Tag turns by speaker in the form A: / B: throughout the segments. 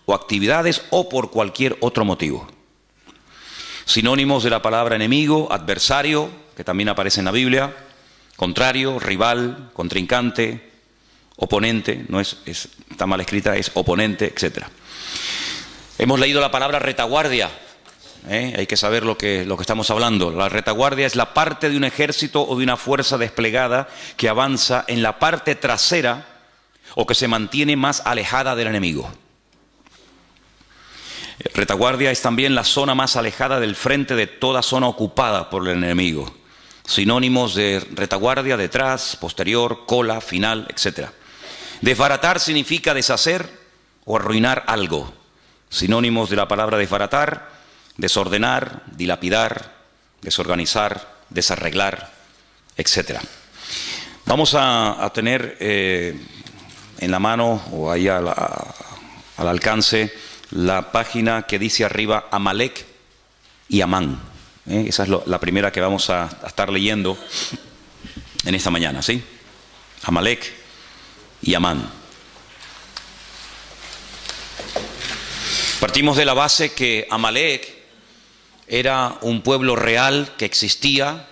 A: o actividades o por cualquier otro motivo. Sinónimos de la palabra enemigo: adversario, que también aparece en la Biblia, contrario, rival, contrincante, oponente, no está mal escrita, es oponente, etc. Hemos leído la palabra retaguardia. Hay que saber lo que estamos hablando. La retaguardia es la parte de un ejército o de una fuerza desplegada que avanza en la parte trasera o que se mantiene más alejada del enemigo. Retaguardia es también la zona más alejada del frente de toda zona ocupada por el enemigo. Sinónimos de retaguardia: detrás, posterior, cola, final, etc. Desbaratar significa deshacer o arruinar algo. Sinónimos de la palabra desbaratar: desordenar, dilapidar, desorganizar, desarreglar, etc. Vamos a tener en la mano o ahí al alcance la página que dice arriba Amalek y Amán. Esa es la primera que vamos a estar leyendo en esta mañana, ¿sí? Amalek y Amán. Partimos de la base que Amalek era un pueblo real que existía,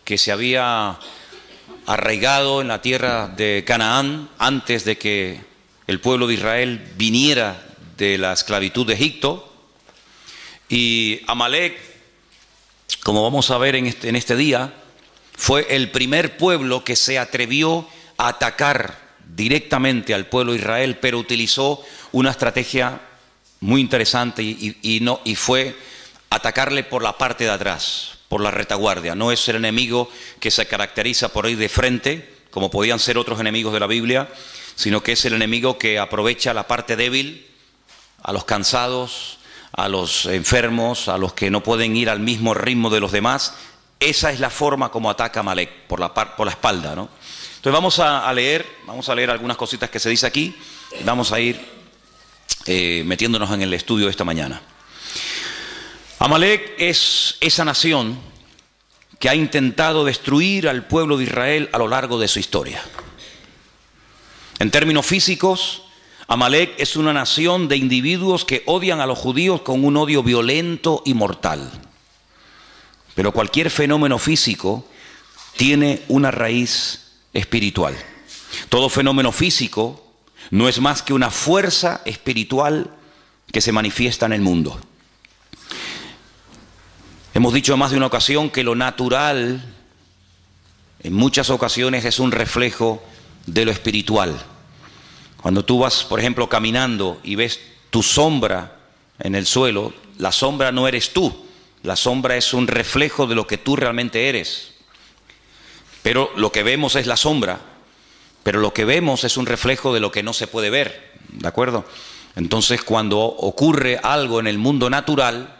A: que se había arraigado en la tierra de Canaán antes de que el pueblo de Israel viniera de la esclavitud de Egipto. Y Amalek, como vamos a ver en este día, fue el primer pueblo que se atrevió a atacar directamente al pueblo de Israel, pero utilizó una estrategia muy interesante y fue atacarle por la parte de atrás, por la retaguardia. No es el enemigo que se caracteriza por ir de frente, como podían ser otros enemigos de la Biblia, sino que es el enemigo que aprovecha la parte débil, a los cansados, a los enfermos, a los que no pueden ir al mismo ritmo de los demás. Esa es la forma como ataca Amalek, por la espalda, ¿no? Entonces vamos a leer algunas cositas que se dice aquí. Vamos a ir metiéndonos en el estudio de esta mañana. Amalek es esa nación que ha intentado destruir al pueblo de Israel a lo largo de su historia. En términos físicos, Amalek es una nación de individuos que odian a los judíos con un odio violento y mortal. Pero cualquier fenómeno físico tiene una raíz espiritual. Todo fenómeno físico no es más que una fuerza espiritual que se manifiesta en el mundo. Hemos dicho en más de una ocasión que lo natural en muchas ocasiones es un reflejo de lo espiritual. Cuando tú vas, por ejemplo, caminando y ves tu sombra en el suelo, la sombra no eres tú, la sombra es un reflejo de lo que tú realmente eres. Pero lo que vemos es la sombra, pero lo que vemos es un reflejo de lo que no se puede ver, ¿de acuerdo? Entonces, cuando ocurre algo en el mundo natural,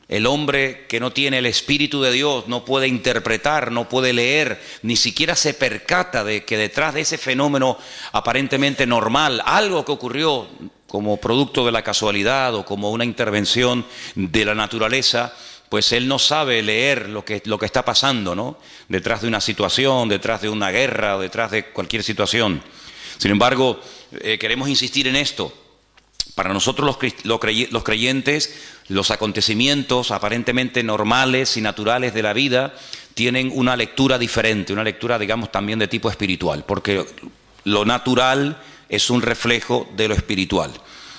A: el hombre que no tiene el Espíritu de Dios no puede interpretar, no puede leer, ni siquiera se percata de que detrás de ese fenómeno aparentemente normal, algo que ocurrió como producto de la casualidad o como una intervención de la naturaleza, pues él no sabe leer lo que está pasando, ¿no? Detrás de una situación, detrás de una guerra, o detrás de cualquier situación. Sin embargo, queremos insistir en esto. Para nosotros los creyentes, los acontecimientos aparentemente normales y naturales de la vida tienen una lectura diferente, una lectura, digamos, también de tipo espiritual, porque lo natural es un reflejo de lo espiritual.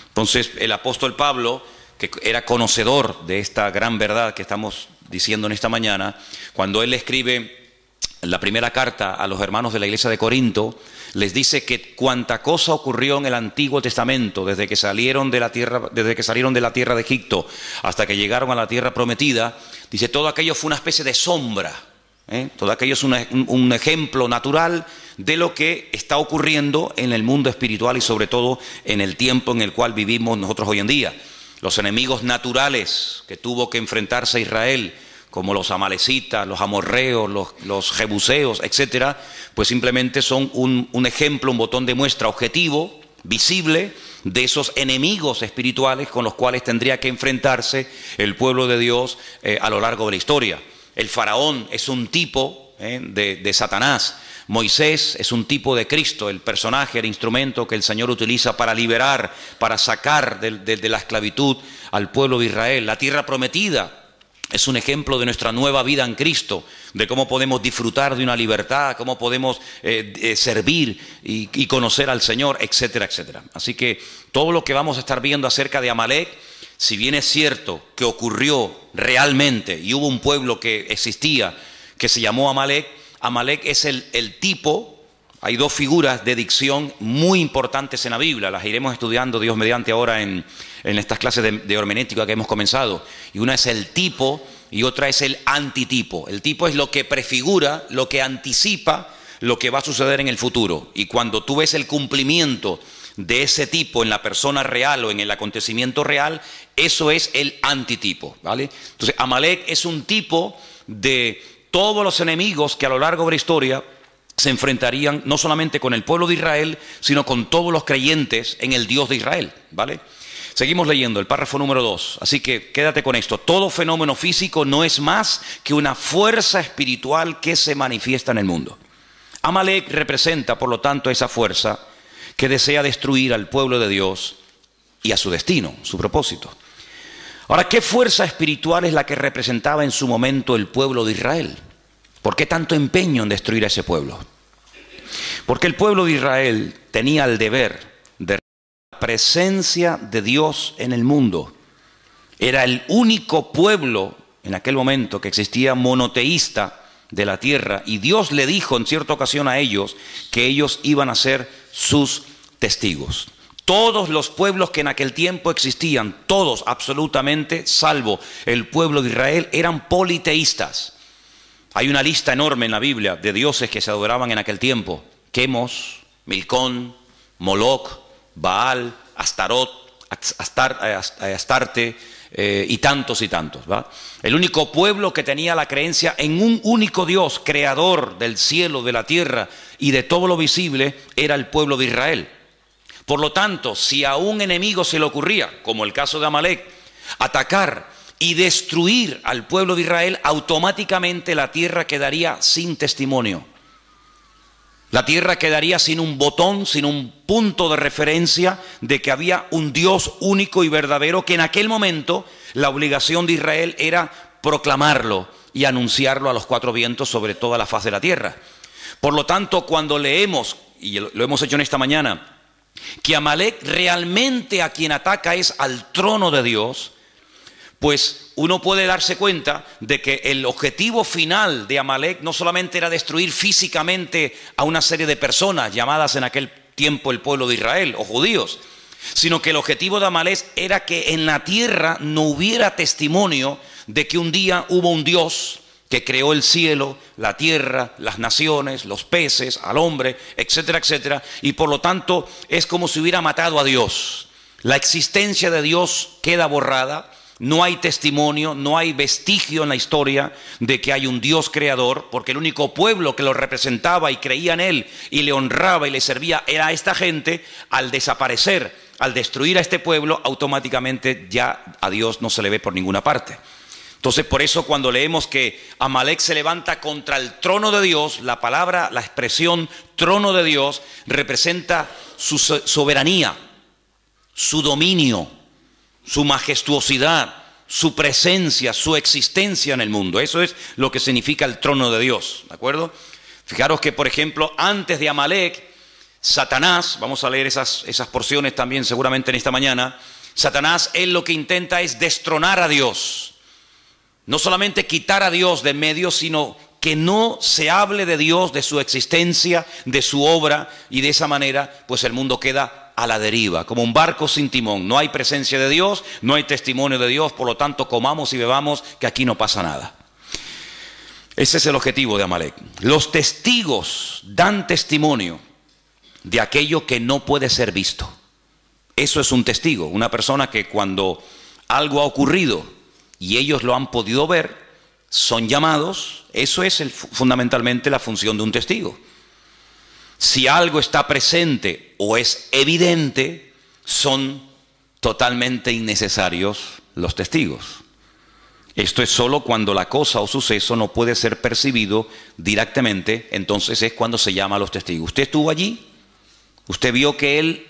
A: Entonces, el apóstol Pablo, que era conocedor de esta gran verdad que estamos diciendo en esta mañana, cuando él escribe la primera carta a los hermanos de la iglesia de Corinto, les dice que cuanta cosa ocurrió en el Antiguo Testamento, desde que salieron de la tierra de Egipto hasta que llegaron a la tierra prometida, dice, todo aquello fue una especie de sombra, todo aquello es un ejemplo natural de lo que está ocurriendo en el mundo espiritual y sobre todo en el tiempo en el cual vivimos nosotros hoy en día. Los enemigos naturales que tuvo que enfrentarse Israel, como los amalecitas, los amorreos, los jebuseos, etcétera, pues simplemente son un ejemplo, un botón de muestra objetivo, visible, de esos enemigos espirituales con los cuales tendría que enfrentarse el pueblo de Dios a lo largo de la historia. El faraón es un tipo de Satanás. Moisés es un tipo de Cristo, el personaje, el instrumento que el Señor utiliza para liberar, para sacar de la esclavitud al pueblo de Israel. La tierra prometida es un ejemplo de nuestra nueva vida en Cristo, de cómo podemos disfrutar de una libertad, cómo podemos servir y conocer al Señor, etcétera, etcétera. Así que todo lo que vamos a estar viendo acerca de Amalek, si bien es cierto que ocurrió realmente y hubo un pueblo que existía que se llamó Amalek, Amalek es el tipo. Hay dos figuras de dicción muy importantes en la Biblia, las iremos estudiando Dios mediante ahora en estas clases de hermenéutica que hemos comenzado. Y una es el tipo y otra es el antitipo. El tipo es lo que prefigura, lo que anticipa lo que va a suceder en el futuro. Y cuando tú ves el cumplimiento de ese tipo en la persona real o en el acontecimiento real, eso es el antitipo, ¿vale? Entonces, Amalek es un tipo de todos los enemigos que a lo largo de la historia se enfrentarían no solamente con el pueblo de Israel, sino con todos los creyentes en el Dios de Israel, ¿vale? Seguimos leyendo el párrafo número 2, así que quédate con esto. Todo fenómeno físico no es más que una fuerza espiritual que se manifiesta en el mundo. Amalek representa, por lo tanto, esa fuerza que desea destruir al pueblo de Dios y a su destino, su propósito. Ahora, ¿qué fuerza espiritual es la que representaba en su momento el pueblo de Israel? ¿Por qué tanto empeño en destruir a ese pueblo? Porque el pueblo de Israel tenía el deber de la presencia de Dios en el mundo. Era el único pueblo en aquel momento que existía monoteísta de la tierra, y Dios le dijo en cierta ocasión a ellos que ellos iban a ser sus testigos. Todos los pueblos que en aquel tiempo existían, todos absolutamente, salvo el pueblo de Israel, eran politeístas. Hay una lista enorme en la Biblia de dioses que se adoraban en aquel tiempo: Quemos, Milcón, Moloc, Baal, Astarot, Astarte y tantos, ¿va? El único pueblo que tenía la creencia en un único Dios, creador del cielo, de la tierra y de todo lo visible, era el pueblo de Israel. Por lo tanto, si a un enemigo se le ocurría, como el caso de Amalek, atacar y destruir al pueblo de Israel, automáticamente la tierra quedaría sin testimonio. La tierra quedaría sin un botón, sin un punto de referencia de que había un Dios único y verdadero, que en aquel momento la obligación de Israel era proclamarlo y anunciarlo a los cuatro vientos sobre toda la faz de la tierra. Por lo tanto, cuando leemos, y lo hemos hecho en esta mañana, que Amalek realmente a quien ataca es al trono de Dios, pues uno puede darse cuenta de que el objetivo final de Amalek no solamente era destruir físicamente a una serie de personas llamadas en aquel tiempo el pueblo de Israel o judíos, sino que el objetivo de Amalek era que en la tierra no hubiera testimonio de que un día hubo un Dios que creó el cielo, la tierra, las naciones, los peces, al hombre, etcétera, etcétera, y por lo tanto es como si hubiera matado a Dios. La existencia de Dios queda borrada. No hay testimonio, no hay vestigio en la historia de que hay un Dios creador, porque el único pueblo que lo representaba y creía en él y le honraba y le servía era esta gente. Al desaparecer, al destruir a este pueblo, automáticamente ya a Dios no se le ve por ninguna parte. Entonces, por eso cuando leemos que Amalek se levanta contra el trono de Dios, la palabra, la expresión trono de Dios representa su soberanía, su dominio, su majestuosidad, su presencia, su existencia en el mundo. Eso es lo que significa el trono de Dios, ¿de acuerdo? Fijaros que, por ejemplo, antes de Amalek, Satanás, vamos a leer esas porciones también seguramente en esta mañana. Satanás, él lo que intenta es destronar a Dios. No solamente quitar a Dios de en medio, sino que no se hable de Dios, de su existencia, de su obra, y de esa manera pues el mundo queda a la deriva, como un barco sin timón. No hay presencia de Dios, no hay testimonio de Dios, por lo tanto comamos y bebamos que aquí no pasa nada. Ese es el objetivo de Amalek. Los testigos dan testimonio de aquello que no puede ser visto. Eso es un testigo, una persona que cuando algo ha ocurrido y ellos lo han podido ver, son llamados. Eso es fundamentalmente la función de un testigo. Si algo está presente o es evidente, son totalmente innecesarios los testigos. Esto es solo cuando la cosa o suceso no puede ser percibido directamente, entonces es cuando se llama a los testigos. ¿Usted estuvo allí? ¿Usted vio que él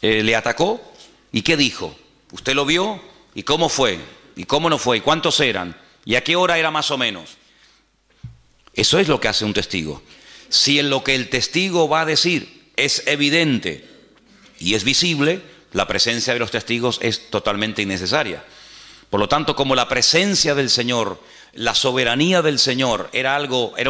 A: le atacó? ¿Y qué dijo? ¿Usted lo vio? ¿Y cómo fue? ¿Y cómo no fue? ¿Y cuántos eran? ¿Y a qué hora era más o menos? Eso es lo que hace un testigo. Si en lo que el testigo va a decir es evidente y es visible, la presencia de los testigos es totalmente innecesaria. Por lo tanto, como la presencia del Señor, la soberanía del Señor era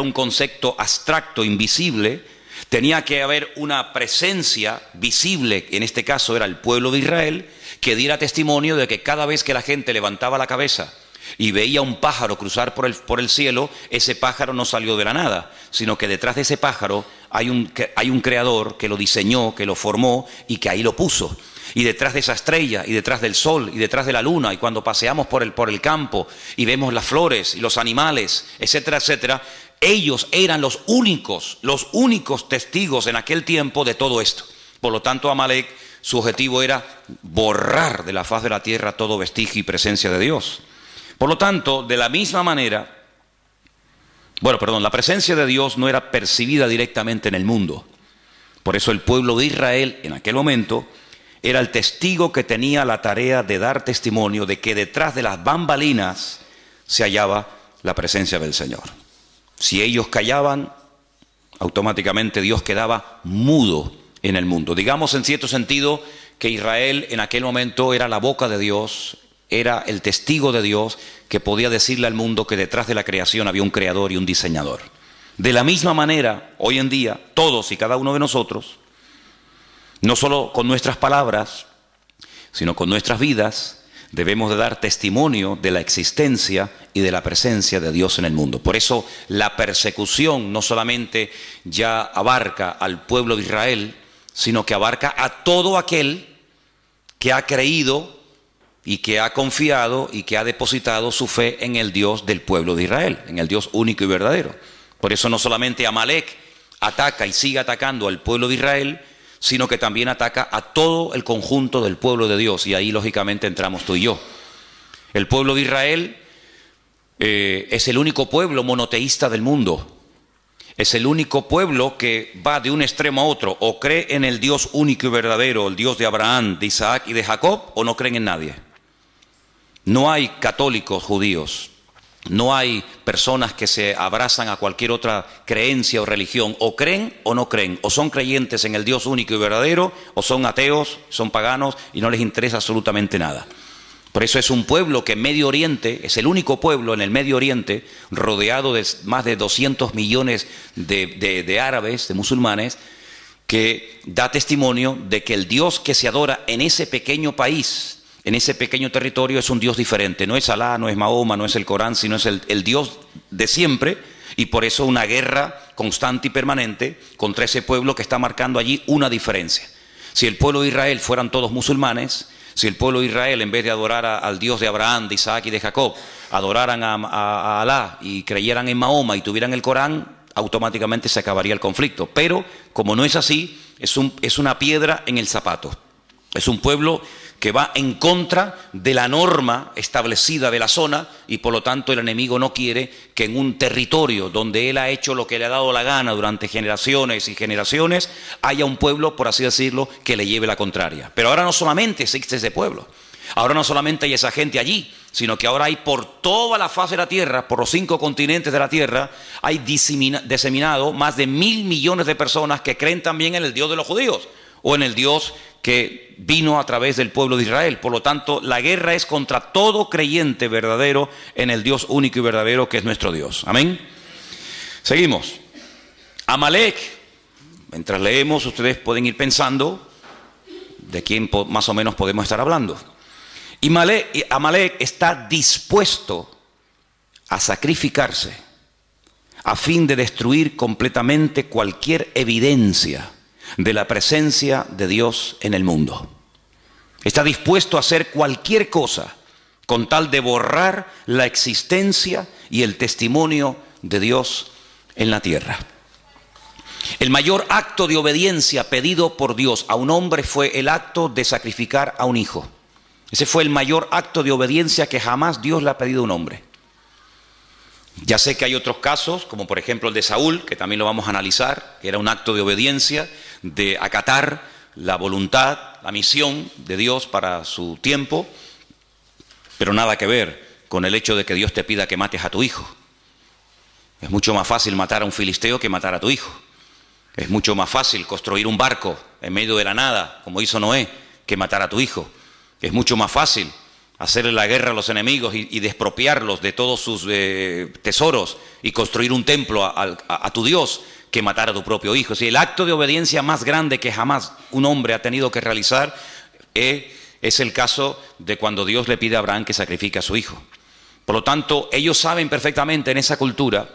A: un concepto abstracto, invisible, tenía que haber una presencia visible, en este caso era el pueblo de Israel, que diera testimonio de que cada vez que la gente levantaba la cabeza y veía un pájaro cruzar por el cielo, ese pájaro no salió de la nada, sino que detrás de ese pájaro hay un creador que lo diseñó, que lo formó y que ahí lo puso. Y detrás de esa estrella, y detrás del sol, y detrás de la luna, y cuando paseamos por el campo y vemos las flores y los animales, etcétera, etcétera, ellos eran los únicos testigos en aquel tiempo de todo esto. Por lo tanto, Amalek, su objetivo era borrar de la faz de la tierra todo vestigio y presencia de Dios. Por lo tanto, de la misma manera, la presencia de Dios no era percibida directamente en el mundo. Por eso el pueblo de Israel, en aquel momento, era el testigo que tenía la tarea de dar testimonio de que detrás de las bambalinas se hallaba la presencia del Señor. Si ellos callaban, automáticamente Dios quedaba mudo en el mundo. Digamos en cierto sentido que Israel en aquel momento era la boca de Dios, era el testigo de Dios que podía decirle al mundo que detrás de la creación había un creador y un diseñador. De la misma manera, hoy en día, todos y cada uno de nosotros, no solo con nuestras palabras, sino con nuestras vidas, debemos de dar testimonio de la existencia y de la presencia de Dios en el mundo. Por eso la persecución no solamente ya abarca al pueblo de Israel, sino que abarca a todo aquel que ha creído y que ha confiado y que ha depositado su fe en el Dios del pueblo de Israel, en el Dios único y verdadero. Por eso no solamente Amalek ataca y sigue atacando al pueblo de Israel, sino que también ataca a todo el conjunto del pueblo de Dios, y ahí lógicamente entramos tú y yo. El pueblo de Israel es el único pueblo monoteísta del mundo, es el único pueblo que va de un extremo a otro, o cree en el Dios único y verdadero, el Dios de Abraham, de Isaac y de Jacob, o no creen en nadie. No hay católicos judíos, no hay personas que se abrazan a cualquier otra creencia o religión, o creen o no creen, o son creyentes en el Dios único y verdadero, o son ateos, son paganos y no les interesa absolutamente nada. Por eso es un pueblo que en Medio Oriente, es el único pueblo en el Medio Oriente, rodeado de más de 200 millones de árabes, de musulmanes, que da testimonio de que el Dios que se adora en ese pequeño país, en ese pequeño territorio, es un Dios diferente. No es Alá, no es Mahoma, no es el Corán, sino es el Dios de siempre, y por eso una guerra constante y permanente contra ese pueblo que está marcando allí una diferencia. Si el pueblo de Israel fueran todos musulmanes, si el pueblo de Israel, en vez de adorar al Dios de Abraham, de Isaac y de Jacob, adoraran a Alá y creyeran en Mahoma y tuvieran el Corán, automáticamente se acabaría el conflicto. Pero como no es así, es una piedra en el zapato. Es un pueblo que va en contra de la norma establecida de la zona, y por lo tanto el enemigo no quiere que en un territorio donde él ha hecho lo que le ha dado la gana durante generaciones y generaciones, haya un pueblo, por así decirlo, que le lleve la contraria. Pero ahora no solamente existe ese pueblo, ahora no solamente hay esa gente allí, sino que ahora hay por toda la faz de la tierra, por los 5 continentes de la tierra, hay diseminado más de 1.000 millones de personas que creen también en el Dios de los judíos, o en el Dios que vino a través del pueblo de Israel. Por lo tanto, la guerra es contra todo creyente verdadero en el Dios único y verdadero que es nuestro Dios. Amén. Seguimos. Amalek, mientras leemos, ustedes pueden ir pensando de quién más o menos podemos estar hablando. Y Amalek está dispuesto a sacrificarse a fin de destruir completamente cualquier evidencia de la presencia de Dios en el mundo. Está dispuesto a hacer cualquier cosa con tal de borrar la existencia y el testimonio de Dios en la tierra. El mayor acto de obediencia pedido por Dios a un hombre fue el acto de sacrificar a un hijo. Ese fue el mayor acto de obediencia que jamás Dios le ha pedido a un hombre. Ya sé que hay otros casos, como por ejemplo el de Saúl, que también lo vamos a analizar, que era un acto de obediencia, de acatar la voluntad, la misión de Dios para su tiempo, pero nada que ver con el hecho de que Dios te pida que mates a tu hijo. Es mucho más fácil matar a un filisteo que matar a tu hijo. Es mucho más fácil construir un barco en medio de la nada, como hizo Noé, que matar a tu hijo. Es mucho más fácil hacerle la guerra a los enemigos y despropiarlos de todos sus tesoros y construir un templo a tu Dios que matar a tu propio hijo. Si el acto de obediencia más grande que jamás un hombre ha tenido que realizar es el caso de cuando Dios le pide a Abraham que sacrifique a su hijo. Por lo tanto, ellos saben perfectamente en esa cultura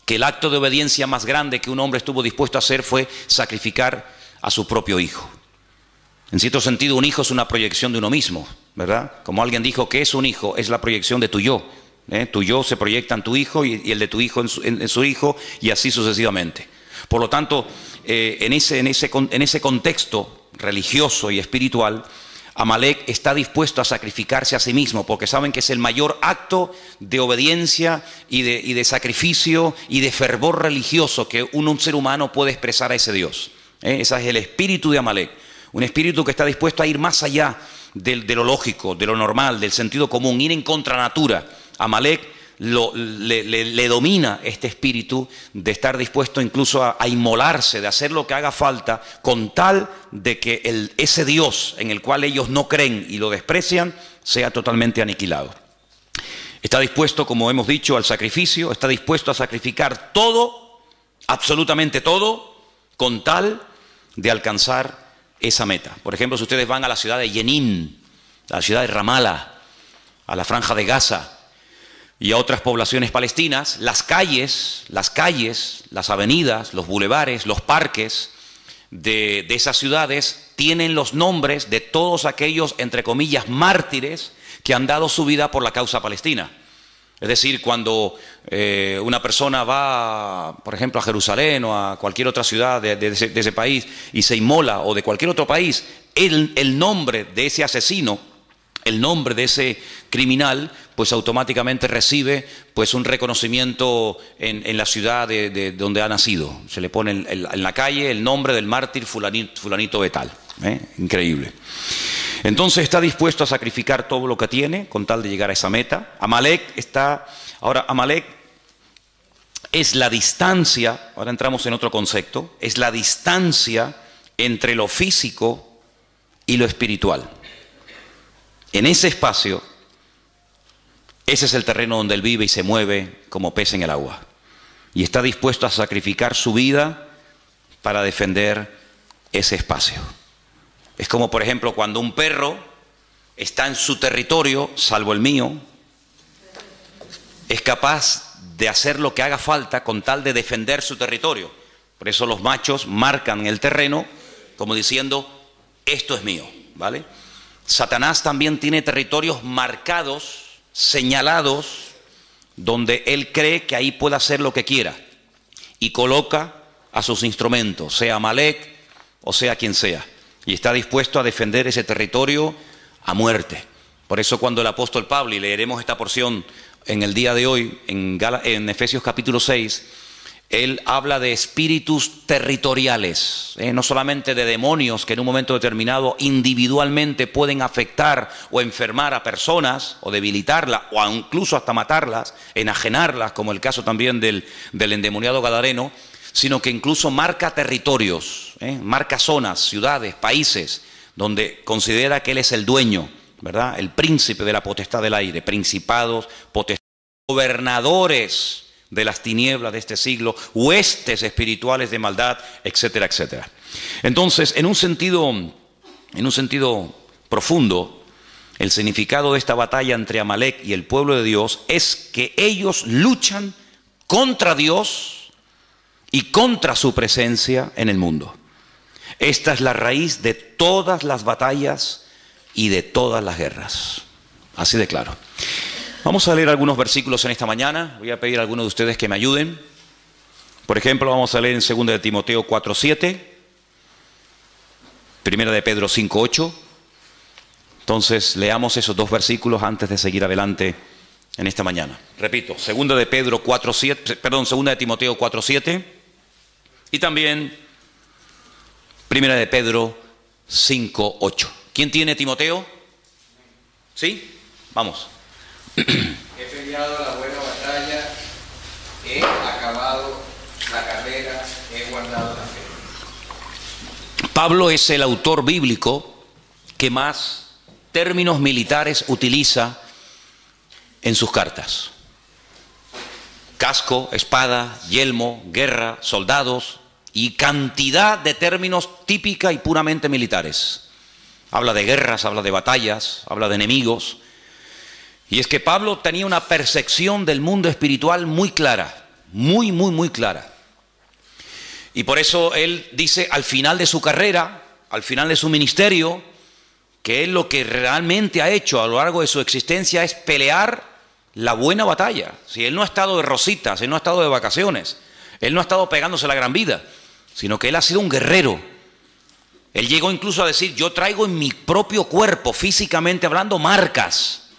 A: que el acto de obediencia más grande que un hombre estuvo dispuesto a hacer fue sacrificar a su propio hijo. En cierto sentido, un hijo es una proyección de uno mismo, ¿verdad? Como alguien dijo, ¿qué es un hijo? Es la proyección de tu yo. Tu yo se proyecta en tu hijo y el de tu hijo en su hijo, y así sucesivamente. Por lo tanto, en ese contexto religioso y espiritual, Amalek está dispuesto a sacrificarse a sí mismo, porque saben que es el mayor acto de obediencia y de sacrificio y de fervor religioso que un ser humano puede expresar a ese Dios. Ese es el espíritu de Amalek. Un espíritu que está dispuesto a ir más allá de lo lógico, de lo normal, del sentido común, ir en contra natura. Amalek le domina este espíritu de estar dispuesto incluso a inmolarse, de hacer lo que haga falta, con tal de que ese Dios en el cual ellos no creen y lo desprecian, sea totalmente aniquilado. Está dispuesto, como hemos dicho, al sacrificio, está dispuesto a sacrificar todo, absolutamente todo, con tal de alcanzar esa meta. Por ejemplo, si ustedes van a la ciudad de Jenin, a la ciudad de Ramala, a la Franja de Gaza y a otras poblaciones palestinas, las calles, las avenidas, los bulevares, los parques de esas ciudades tienen los nombres de todos aquellos, entre comillas, mártires que han dado su vida por la causa palestina. Es decir, cuando una persona va, por ejemplo, a Jerusalén o a cualquier otra ciudad de ese país y se inmola, o de cualquier otro país, el nombre de ese asesino, el nombre de ese criminal, pues automáticamente recibe pues un reconocimiento en la ciudad de donde ha nacido. Se le pone en la calle el nombre del mártir fulanito de tal. Increíble. Entonces está dispuesto a sacrificar todo lo que tiene con tal de llegar a esa meta. Amalek es la distancia, ahora entramos en otro concepto, es la distancia entre lo físico y lo espiritual. En ese espacio, ese es el terreno donde él vive y se mueve como pez en el agua. Y está dispuesto a sacrificar su vida para defender ese espacio. Es como, por ejemplo, cuando un perro está en su territorio, salvo el mío, es capaz de hacer lo que haga falta con tal de defender su territorio. Por eso los machos marcan el terreno como diciendo, esto es mío, ¿vale? Satanás también tiene territorios marcados, señalados, donde él cree que ahí puede hacer lo que quiera y coloca a sus instrumentos, sea Amalek o sea quien sea, y está dispuesto a defender ese territorio a muerte. Por eso cuando el apóstol Pablo, y leeremos esta porción en el día de hoy, en Efesios capítulo 6, él habla de espíritus territoriales, no solamente de demonios que en un momento determinado individualmente pueden afectar o enfermar a personas o debilitarlas o incluso hasta matarlas, enajenarlas, como el caso también del endemoniado gadareno, sino que incluso marca territorios, marca zonas, ciudades, países, donde considera que él es el dueño, ¿verdad? El príncipe de la potestad del aire, principados, potestades, gobernadores de las tinieblas de este siglo, huestes espirituales de maldad, etcétera, etcétera. Entonces, en un sentido profundo, el significado de esta batalla entre Amalek y el pueblo de Dios es que ellos luchan contra Dios y contra su presencia en el mundo. Esta es la raíz de todas las batallas y de todas las guerras. Así de claro. Vamos a leer algunos versículos en esta mañana. Voy a pedir a algunos de ustedes que me ayuden. Por ejemplo, vamos a leer en 2 de Timoteo 4:7, 1 de Pedro 5:8, Entonces leamos esos dos versículos antes de seguir adelante en esta mañana. Repito, 2 de Pedro 4:7, perdón, 2 de Timoteo 4:7 y también 1 de Pedro 5:8. ¿Quién tiene Timoteo? ¿Sí? Vamos.
B: He peleado la buena batalla, he acabado la carrera, he guardado la fe.
A: Pablo es el autor bíblico que más términos militares utiliza en sus cartas. Casco, espada, yelmo, guerra, soldados y cantidad de términos típica y puramente militares. Habla de guerras, habla de batallas, habla de enemigos. Y es que Pablo tenía una percepción del mundo espiritual muy clara, muy clara. Y por eso él dice al final de su carrera, al final de su ministerio, que él lo que realmente ha hecho a lo largo de su existencia es pelear la buena batalla. Si él no ha estado de rositas, él no ha estado de vacaciones, él no ha estado pegándose la gran vida, sino que él ha sido un guerrero. Él llegó incluso a decir, yo traigo en mi propio cuerpo, físicamente hablando, marcas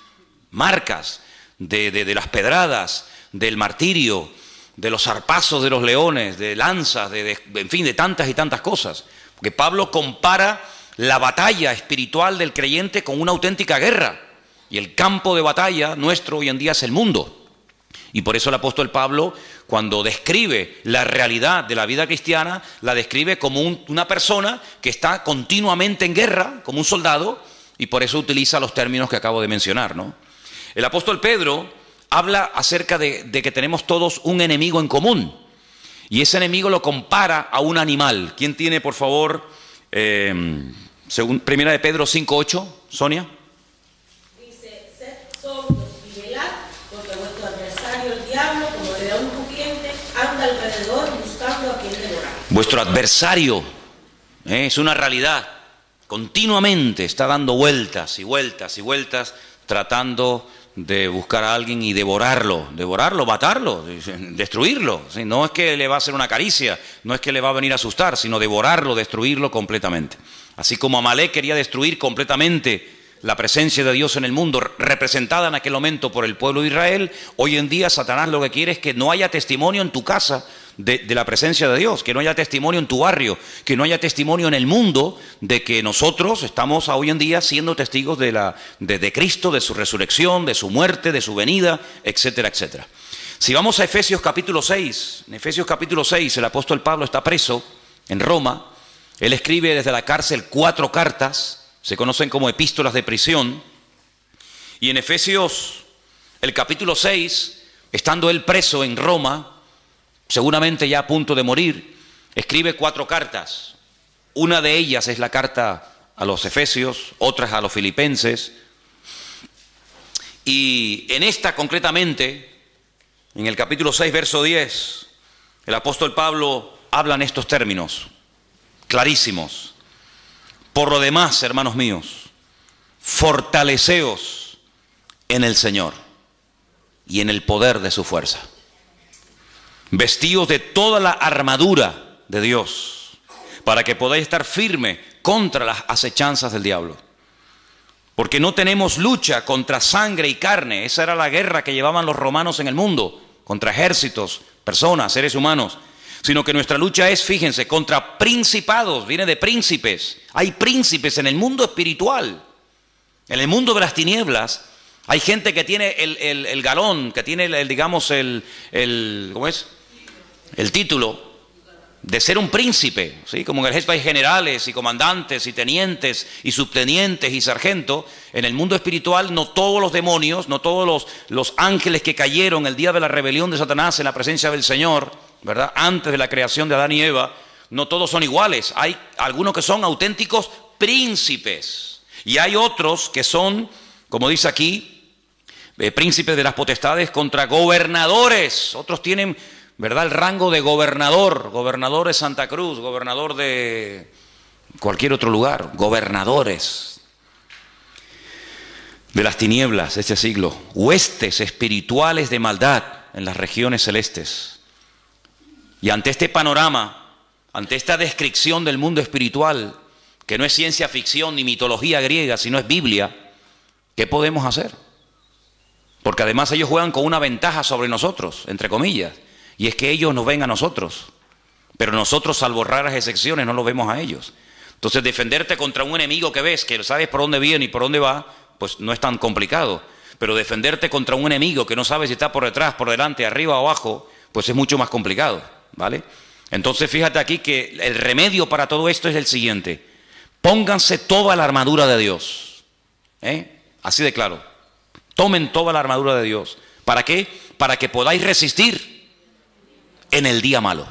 A: de las pedradas, del martirio, de los zarpazos de los leones, de lanzas, en fin, de tantas y tantas cosas. Porque Pablo compara la batalla espiritual del creyente con una auténtica guerra. Y el campo de batalla nuestro hoy en día es el mundo. Y por eso el apóstol Pablo, cuando describe la realidad de la vida cristiana, la describe como una persona que está continuamente en guerra, como un soldado, y por eso utiliza los términos que acabo de mencionar, ¿no? El apóstol Pedro habla acerca de que tenemos todos un enemigo en común, y ese enemigo lo compara a un animal. ¿Quién tiene, por favor, según 1 de Pedro 5:8, Sonia?
C: Dice, sed sobrios y velad, porque vuestro adversario el diablo, como león rugiente, anda alrededor buscando a quien devorar.
A: Vuestro adversario es una realidad. Continuamente está dando vueltas y vueltas y vueltas, tratando de buscar a alguien y devorarlo, matarlo, destruirlo. No es que le va a hacer una caricia, no es que le va a venir a asustar, sino devorarlo, destruirlo completamente. Así como Amalek quería destruir completamente la presencia de Dios en el mundo, representada en aquel momento por el pueblo de Israel, hoy en día Satanás lo que quiere es que no haya testimonio en tu casa de la presencia de Dios, que no haya testimonio en tu barrio, que no haya testimonio en el mundo de que nosotros estamos hoy en día siendo testigos de Cristo, de su resurrección, de su muerte, de su venida, etcétera, etcétera. Si vamos a Efesios capítulo 6, en Efesios capítulo 6 el apóstol Pablo está preso en Roma. Él escribe desde la cárcel 4 cartas, se conocen como epístolas de prisión, y en Efesios el capítulo 6, estando él preso en Roma, seguramente ya a punto de morir, escribe 4 cartas. Una de ellas es la carta a los Efesios, otras a los Filipenses, y en esta concretamente, en el capítulo 6, verso 10, el apóstol Pablo habla en estos términos clarísimos. Por lo demás, hermanos míos, fortaleceos en el Señor y en el poder de su fuerza. Vestíos de toda la armadura de Dios, para que podáis estar firme contra las acechanzas del diablo. Porque no tenemos lucha contra sangre y carne. Esa era la guerra que llevaban los romanos en el mundo, contra ejércitos, personas, seres humanos. Sino que nuestra lucha es, fíjense, contra principados, viene de príncipes. Hay príncipes en el mundo espiritual. En el mundo de las tinieblas hay gente que tiene el galón, que tiene ¿cómo es? El título de ser un príncipe, ¿sí? Como en el ejército hay generales y comandantes y tenientes y subtenientes y sargentos. En el mundo espiritual no todos los demonios, no todos los ángeles que cayeron el día de la rebelión de Satanás en la presencia del Señor, ¿verdad? Antes de la creación de Adán y Eva, no todos son iguales. Hay algunos que son auténticos príncipes y hay otros que son, como dice aquí, príncipes de las potestades contra gobernadores. Otros tienen, ¿verdad?, el rango de gobernador de Santa Cruz, gobernador de cualquier otro lugar, gobernadores de las tinieblas de este siglo, huestes espirituales de maldad en las regiones celestes. Y ante este panorama, ante esta descripción del mundo espiritual, que no es ciencia ficción ni mitología griega, sino es Biblia, ¿qué podemos hacer? Porque además ellos juegan con una ventaja sobre nosotros, entre comillas, y es que ellos nos ven a nosotros, pero nosotros, salvo raras excepciones, no los vemos a ellos. Entonces, defenderte contra un enemigo que ves, que sabes por dónde viene y por dónde va, pues no es tan complicado. Pero defenderte contra un enemigo que no sabes si está por detrás, por delante, arriba o abajo, pues es mucho más complicado, ¿vale? Entonces, fíjate aquí que el remedio para todo esto es el siguiente: pónganse toda la armadura de Dios, así de claro. Tomen toda la armadura de Dios. ¿Para qué? Para que podáis resistir en el día malo.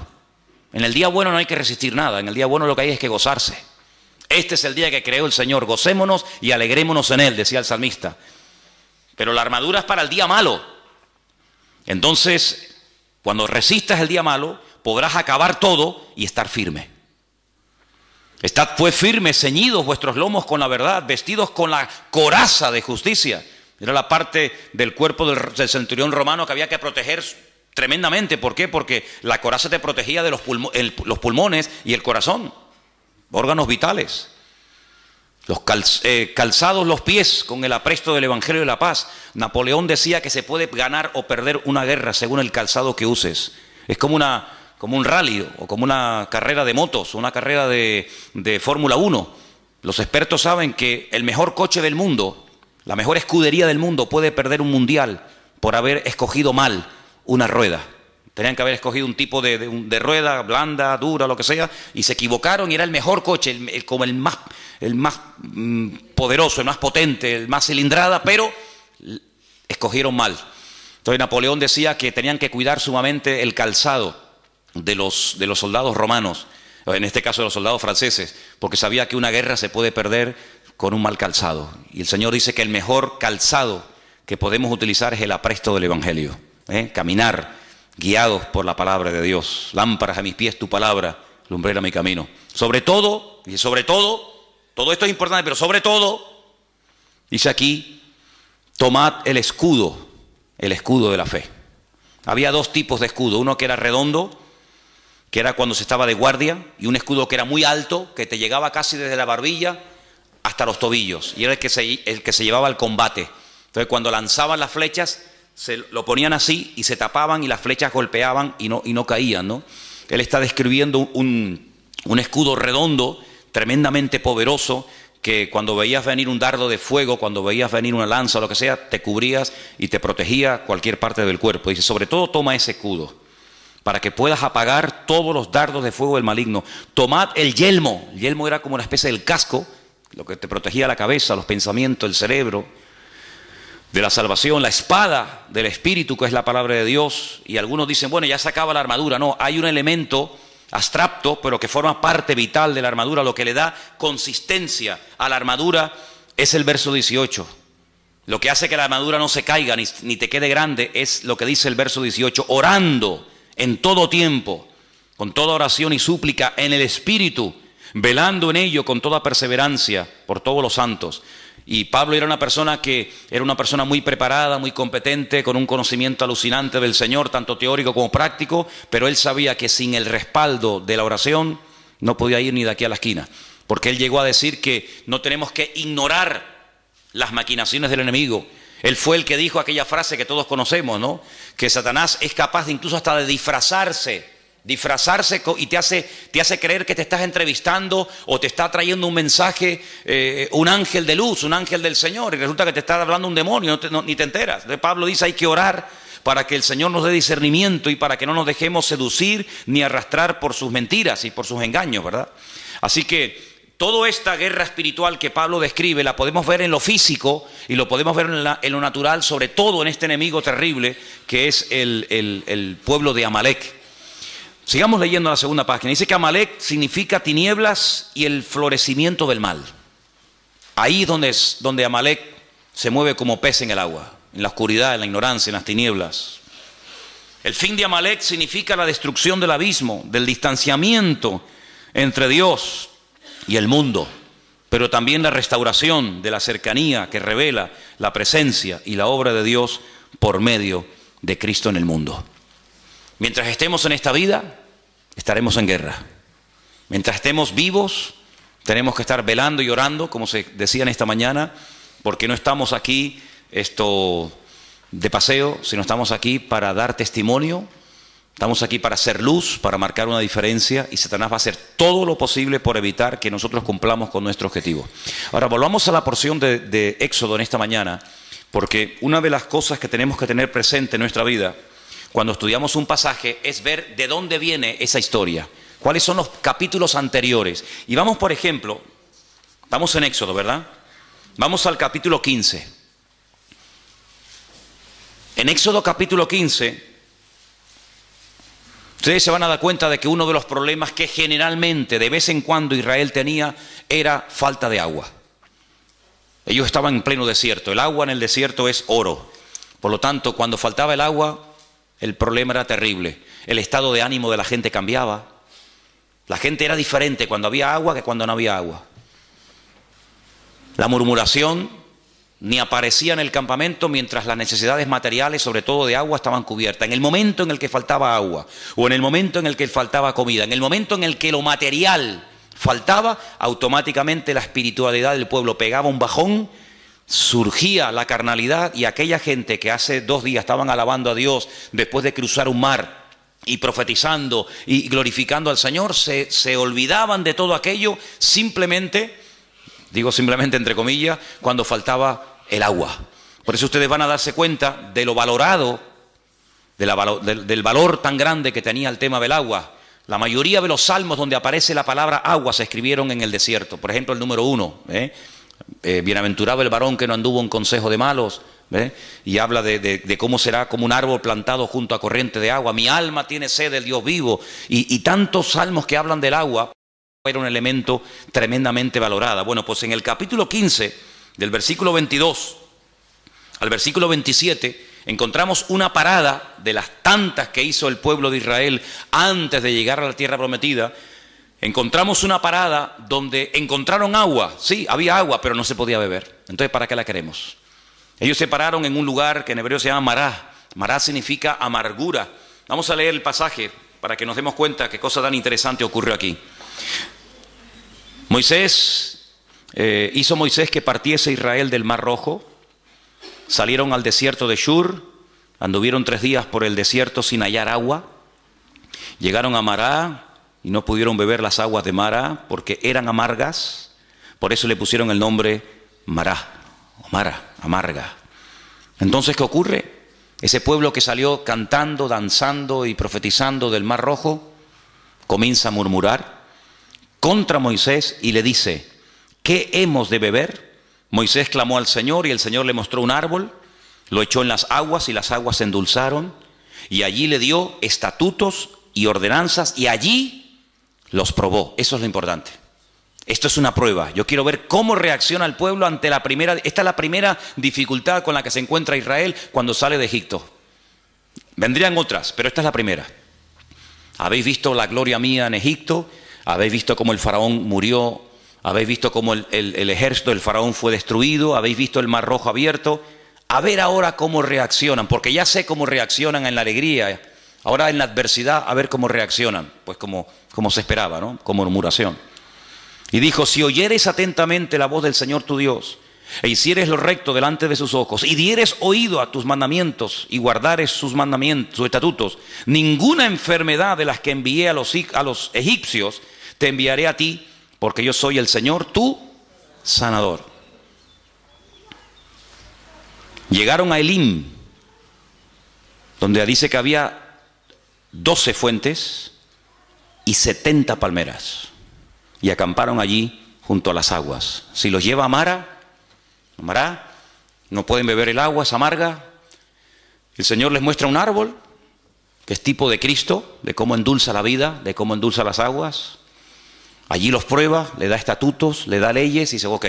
A: En el día bueno no hay que resistir nada. En el día bueno lo que hay es que gozarse. Este es el día que creó el Señor. Gocémonos y alegrémonos en él, decía el salmista. Pero la armadura es para el día malo. Entonces, cuando resistas el día malo, podrás acabar todo y estar firme. Estad pues firmes, ceñidos vuestros lomos con la verdad, vestidos con la coraza de justicia. Era la parte del cuerpo del centurión romano que había que proteger tremendamente. ¿Por qué? Porque la coraza te protegía de los pulmones y el corazón, órganos vitales. Calzados los pies con el apresto del Evangelio de la paz. Napoleón decía que se puede ganar o perder una guerra según el calzado que uses. Es como un rally o como una carrera de motos, una carrera de Fórmula 1. Los expertos saben que el mejor coche del mundo, la mejor escudería del mundo, puede perder un mundial por haber escogido mal una rueda. Tenían que haber escogido un tipo de rueda blanda, dura, lo que sea, y se equivocaron y era el mejor coche, como el más poderoso, el más potente, el más cilindrada, pero escogieron mal. Entonces Napoleón decía que tenían que cuidar sumamente el calzado de los soldados romanos, en este caso de los soldados franceses, porque sabía que una guerra se puede perder con un mal calzado. Y el Señor dice que el mejor calzado que podemos utilizar es el apresto del Evangelio. Caminar guiados por la palabra de Dios. Lámparas a mis pies tu palabra, lumbrera mi camino. Sobre todo, todo esto es importante, pero sobre todo, dice aquí, tomad el escudo de la fe. Había dos tipos de escudo, uno que era redondo, que era cuando se estaba de guardia, y un escudo que era muy alto, que te llegaba casi desde la barbilla hasta los tobillos, y era el que se llevaba al combate. Entonces cuando lanzaban las flechas, se lo ponían así y se tapaban y las flechas golpeaban y no caían, ¿no? Él está describiendo un escudo redondo, tremendamente poderoso, que cuando veías venir un dardo de fuego, cuando veías venir una lanza o lo que sea, te cubrías y te protegía cualquier parte del cuerpo. Dice, sobre todo toma ese escudo, para que puedas apagar todos los dardos de fuego del maligno. Tomad el yelmo. El yelmo era como una especie del casco, lo que te protegía la cabeza, los pensamientos, el cerebro, de la salvación, la espada del Espíritu, que es la palabra de Dios. Y algunos dicen, bueno, ya se acaba la armadura. No, hay un elemento abstracto, pero que forma parte vital de la armadura. Lo que le da consistencia a la armadura es el verso 18. Lo que hace que la armadura no se caiga ni te quede grande es lo que dice el verso 18. Orando en todo tiempo, con toda oración y súplica en el Espíritu, velando en ello con toda perseverancia por todos los santos. Y Pablo era una persona muy preparada, muy competente, con un conocimiento alucinante del Señor, tanto teórico como práctico, pero él sabía que sin el respaldo de la oración no podía ir ni de aquí a la esquina, porque él llegó a decir que no tenemos que ignorar las maquinaciones del enemigo. Él fue el que dijo aquella frase que todos conocemos, ¿no? Que Satanás es capaz de incluso hasta de disfrazarse y te hace creer que te estás entrevistando o te está trayendo un mensaje, un ángel de luz, un ángel del Señor, y resulta que te está hablando un demonio, ni te enteras. Entonces Pablo dice, hay que orar para que el Señor nos dé discernimiento y para que no nos dejemos seducir ni arrastrar por sus mentiras y por sus engaños, ¿verdad? Así que toda esta guerra espiritual que Pablo describe la podemos ver en lo físico y lo podemos ver en lo natural, sobre todo en este enemigo terrible que es el pueblo de Amalek. Sigamos leyendo la segunda página. Dice que Amalek significa tinieblas y el florecimiento del mal. Ahí es donde Amalek se mueve como pez en el agua, en la oscuridad, en la ignorancia, en las tinieblas. El fin de Amalek significa la destrucción del abismo, del distanciamiento entre Dios y el mundo, pero también la restauración de la cercanía que revela la presencia y la obra de Dios por medio de Cristo en el mundo. Mientras estemos en esta vida, estaremos en guerra. Mientras estemos vivos, Tenemos que estar velando y orando, como se decía en esta mañana, porque no estamos aquí de paseo, sino estamos aquí para dar testimonio, estamos aquí para hacer luz, para marcar una diferencia, y Satanás va a hacer todo lo posible por evitar que nosotros cumplamos con nuestro objetivo. Ahora, volvamos a la porción de Éxodo en esta mañana, porque una de las cosas que tenemos que tener presente en nuestra vida cuando estudiamos un pasaje es ver de dónde viene esa historia, cuáles son los capítulos anteriores. Y vamos, por ejemplo, estamos en Éxodo, ¿verdad? Vamos al capítulo 15. En Éxodo capítulo 15, ustedes se van a dar cuenta de que uno de los problemas que generalmente, de vez en cuando, Israel tenía era falta de agua. Ellos estaban en pleno desierto. El agua en el desierto es oro. Por lo tanto, cuando faltaba el agua, el problema era terrible. El estado de ánimo de la gente cambiaba. La gente era diferente cuando había agua que cuando no había agua. La murmuración ni aparecía en el campamento mientras las necesidades materiales, sobre todo de agua, estaban cubiertas. En el momento en el que faltaba agua, o en el momento en el que faltaba comida, en el momento en el que lo material faltaba, automáticamente la espiritualidad del pueblo pegaba un bajón, surgía la carnalidad, y aquella gente que hace 2 días estaban alabando a Dios después de cruzar un mar y profetizando y glorificando al Señor, se olvidaban de todo aquello simplemente, digo simplemente entre comillas, cuando faltaba el agua. Por eso ustedes van a darse cuenta de lo valorado, del valor tan grande que tenía el tema del agua. La mayoría de los salmos donde aparece la palabra agua se escribieron en el desierto. Por ejemplo, el número 1, bienaventurado el varón que no anduvo en consejo de malos, y habla de cómo será como un árbol plantado junto a corriente de agua. Mi alma tiene sed del Dios vivo, y tantos salmos que hablan del agua. Era un elemento tremendamente valorado. Bueno, pues en el capítulo 15, del versículo 22 al versículo 27, encontramos una parada de las tantas que hizo el pueblo de Israel antes de llegar a la tierra prometida. Encontramos una parada donde encontraron agua. Sí, había agua, pero no se podía beber. Entonces, ¿para qué la queremos? Ellos se pararon en un lugar que en hebreo se llama Mará. Mará significa amargura. Vamos a leer el pasaje para que nos demos cuenta qué cosa tan interesante ocurrió aquí. Hizo Moisés que partiese Israel del Mar Rojo. Salieron al desierto de Shur, anduvieron 3 días por el desierto sin hallar agua. Llegaron a Mará y no pudieron beber las aguas de Mará porque eran amargas. Por eso le pusieron el nombre Mará, o Mara, amarga. Entonces, ¿qué ocurre? Ese pueblo que salió cantando, danzando y profetizando del Mar Rojo, comienza a murmurar contra Moisés y le dice: ¿qué hemos de beber? Moisés clamó al Señor y el Señor le mostró un árbol, lo echó en las aguas y las aguas se endulzaron, y allí le dio estatutos y ordenanzas y allí los probó. Eso es lo importante. Esto es una prueba. Yo quiero ver cómo reacciona el pueblo ante la primera. Esta es la primera dificultad con la que se encuentra Israel cuando sale de Egipto. Vendrían otras, pero esta es la primera. Habéis visto la gloria mía en Egipto, habéis visto cómo el faraón murió, habéis visto cómo el ejército del faraón fue destruido, habéis visto el Mar Rojo abierto. A ver ahora cómo reaccionan, porque ya sé cómo reaccionan en la alegría. Ahora en la adversidad, a ver cómo reaccionan. Pues como se esperaba, ¿no? Con murmuración. Y dijo: si oyeres atentamente la voz del Señor tu Dios, e hicieres lo recto delante de sus ojos, y dieres oído a tus mandamientos, y guardares sus mandamientos, sus estatutos, ninguna enfermedad de las que envié a los egipcios te enviaré a ti, porque yo soy el Señor tu sanador. Llegaron a Elim, donde dice que había 12 fuentes y 70 palmeras, y acamparon allí junto a las aguas. Si los lleva a Mará, no pueden beber el agua, es amarga. El Señor les muestra un árbol que es tipo de Cristo, de cómo endulza la vida, de cómo endulza las aguas. Allí los prueba, le da estatutos, le da leyes y dice: ok,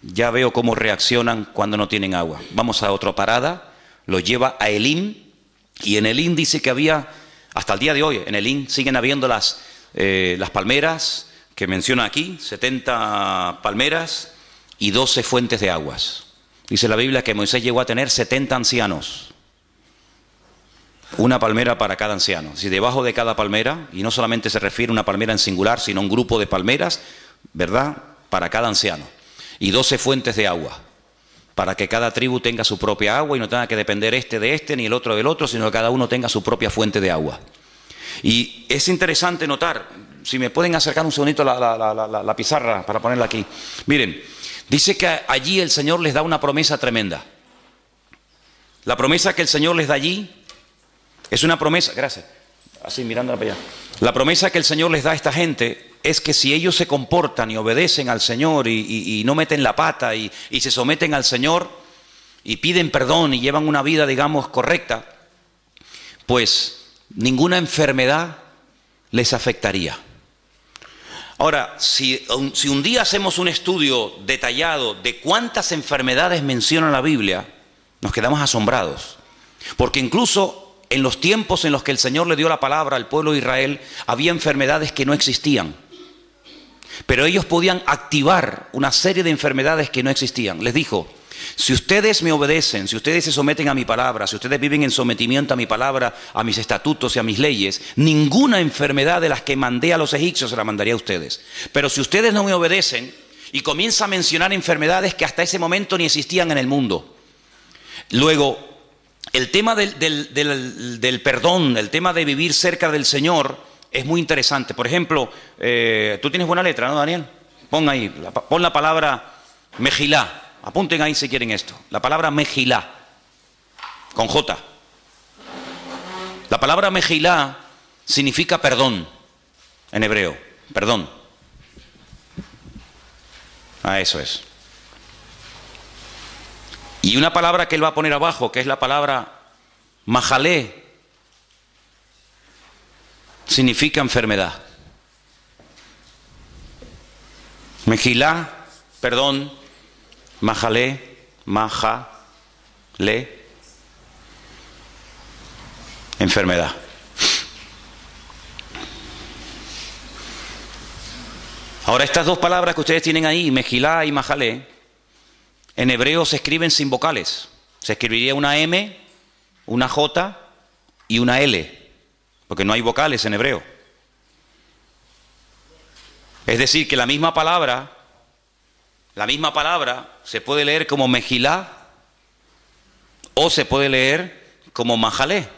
A: ya veo cómo reaccionan cuando no tienen agua. Vamos a otra parada, los lleva a Elim, y en Elim dice que había, hasta el día de hoy, en Elim siguen habiendo las palmeras que menciona aquí, 70 palmeras y 12 fuentes de aguas. Dice la Biblia que Moisés llegó a tener 70 ancianos, una palmera para cada anciano. Si debajo de cada palmera, y no solamente se refiere a una palmera en singular, sino a un grupo de palmeras, ¿verdad?, para cada anciano, y 12 fuentes de agua, para que cada tribu tenga su propia agua y no tenga que depender este de este ni el otro del otro, sino que cada uno tenga su propia fuente de agua. Y es interesante notar, si me pueden acercar un segundito la pizarra para ponerla aquí. Miren, dice que allí el Señor les da una promesa tremenda. La promesa que el Señor les da allí es una promesa, gracias, así mirándola para allá. La promesa que el Señor les da a esta gente es que si ellos se comportan y obedecen al Señor y no meten la pata y se someten al Señor y piden perdón y llevan una vida, digamos, correcta, pues ninguna enfermedad les afectaría. Ahora, si un día hacemos un estudio detallado de cuántas enfermedades menciona la Biblia, nos quedamos asombrados. Porque incluso en los tiempos en los que el Señor le dio la palabra al pueblo de Israel, había enfermedades que no existían. Pero ellos podían activar una serie de enfermedades que no existían. Les dijo, si ustedes me obedecen, si ustedes se someten a mi palabra, si ustedes viven en sometimiento a mi palabra, a mis estatutos y a mis leyes, ninguna enfermedad de las que mandé a los egipcios se la mandaría a ustedes. Pero si ustedes no me obedecen, y comienza a mencionar enfermedades que hasta ese momento ni existían en el mundo. Luego, el tema del perdón, el tema de vivir cerca del Señor, es muy interesante. Por ejemplo, tú tienes buena letra, ¿no, Daniel? Pon ahí, pon la palabra Mejilá. Apunten ahí si quieren esto. La palabra Mejilá, con J. La palabra Mejilá significa perdón, en hebreo, perdón. Ah, eso es. Y una palabra que él va a poner abajo, que es la palabra Majalé, significa enfermedad. Mejilá, perdón, Majalé, enfermedad. Ahora, estas dos palabras que ustedes tienen ahí, Mejilá y Majalé, en hebreo se escriben sin vocales. Se escribiría una M, una J y una L, porque no hay vocales en hebreo. Es decir, que la misma palabra se puede leer como Mejilá o se puede leer como Majalé.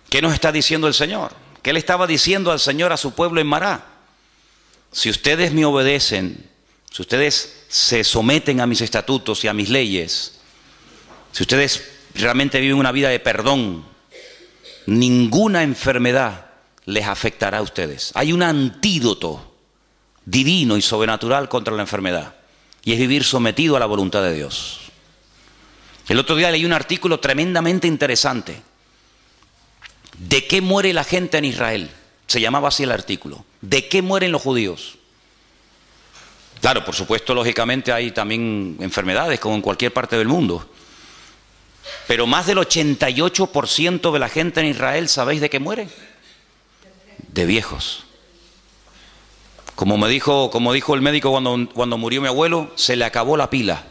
A: ¿Qué nos está diciendo el Señor? ¿Qué le estaba diciendo al Señor a su pueblo en Mará? Si ustedes me obedecen, si ustedes se someten a mis estatutos y a mis leyes, si ustedes realmente viven una vida de perdón, ninguna enfermedad les afectará a ustedes. Hay un antídoto divino y sobrenatural contra la enfermedad, y es vivir sometido a la voluntad de Dios. El otro día leí un artículo tremendamente interesante. ¿De qué muere la gente en Israel? Se llamaba así el artículo. ¿De qué mueren los judíos? Claro, por supuesto, lógicamente hay también enfermedades como en cualquier parte del mundo. Pero más del 88% de la gente en Israel, ¿sabéis de qué muere? De viejos. Como dijo el médico cuando murió mi abuelo, se le acabó la pila.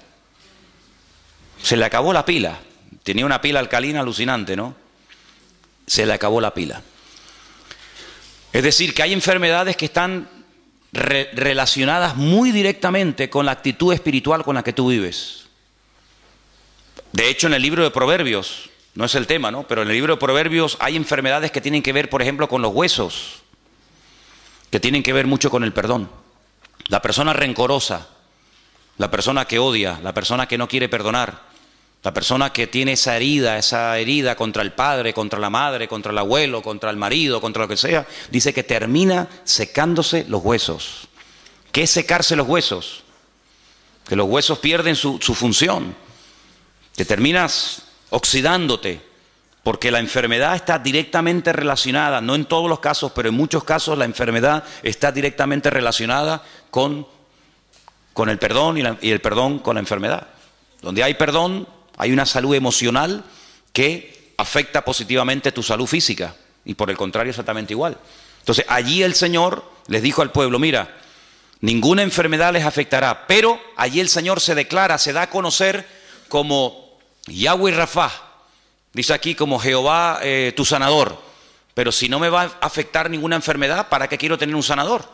A: Se le acabó la pila. Tenía una pila alcalina alucinante, ¿no? Se le acabó la pila. Es decir, que hay enfermedades que están relacionadas muy directamente con la actitud espiritual con la que tú vives. De hecho, en el libro de Proverbios, no es el tema, ¿no? Pero en el libro de Proverbios hay enfermedades que tienen que ver, por ejemplo, con los huesos, que tienen que ver mucho con el perdón. La persona rencorosa, la persona que odia, la persona que no quiere perdonar, la persona que tiene esa herida contra el padre, contra la madre, contra el abuelo, contra el marido, contra lo que sea, dice que termina secándose los huesos. ¿Qué es secarse los huesos? Que los huesos pierden su función, que terminas oxidándote, porque la enfermedad está directamente relacionada, no en todos los casos, pero en muchos casos la enfermedad está directamente relacionada con el perdón y el perdón con la enfermedad. Donde hay perdón, hay una salud emocional que afecta positivamente tu salud física, y por el contrario exactamente igual. Entonces allí el Señor les dijo al pueblo, mira, ninguna enfermedad les afectará, pero allí el Señor se declara, se da a conocer como Yahweh Rafá, dice aquí como Jehová tu sanador. Pero si no me va a afectar ninguna enfermedad, ¿para qué quiero tener un sanador?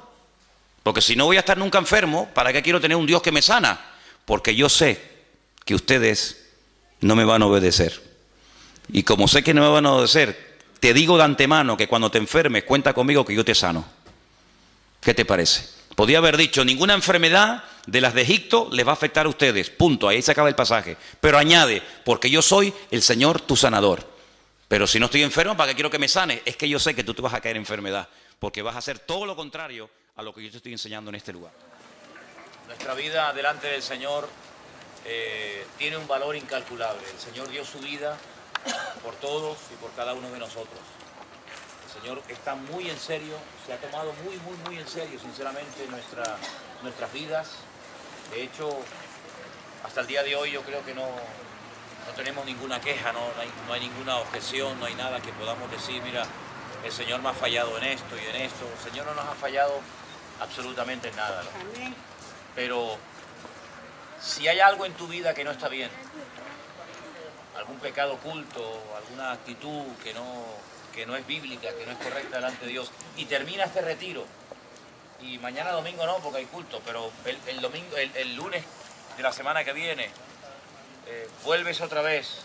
A: Porque si no voy a estar nunca enfermo, ¿para qué quiero tener un Dios que me sana? Porque yo sé que ustedes no me van a obedecer. Y como sé que no me van a obedecer, te digo de antemano que cuando te enfermes, cuenta conmigo que yo te sano. ¿Qué te parece? Podía haber dicho, ninguna enfermedad de las de Egipto les va a afectar a ustedes. Punto, ahí se acaba el pasaje. Pero añade, porque yo soy el Señor tu sanador. Pero si no estoy enfermo, ¿para qué quiero que me sane? Es que yo sé que tú te vas a caer en enfermedad, porque vas a hacer todo lo contrario a lo que yo te estoy enseñando en este lugar.
D: Nuestra vida delante del Señor tiene un valor incalculable. El Señor dio su vida por todos y por cada uno de nosotros. El Señor está muy en serio, se ha tomado muy en serio, sinceramente, nuestras vidas. De hecho, hasta el día de hoy yo creo que no tenemos ninguna queja, no hay ninguna objeción, no hay nada que podamos decir, mira, el Señor me ha fallado en esto y en esto. El Señor no nos ha fallado absolutamente en nada, ¿no? Pero si hay algo en tu vida que no está bien, algún pecado oculto, alguna actitud que no es bíblica, que no es correcta delante de Dios, y termina este retiro, y mañana domingo no, porque hay culto, pero el lunes de la semana que viene, vuelves otra vez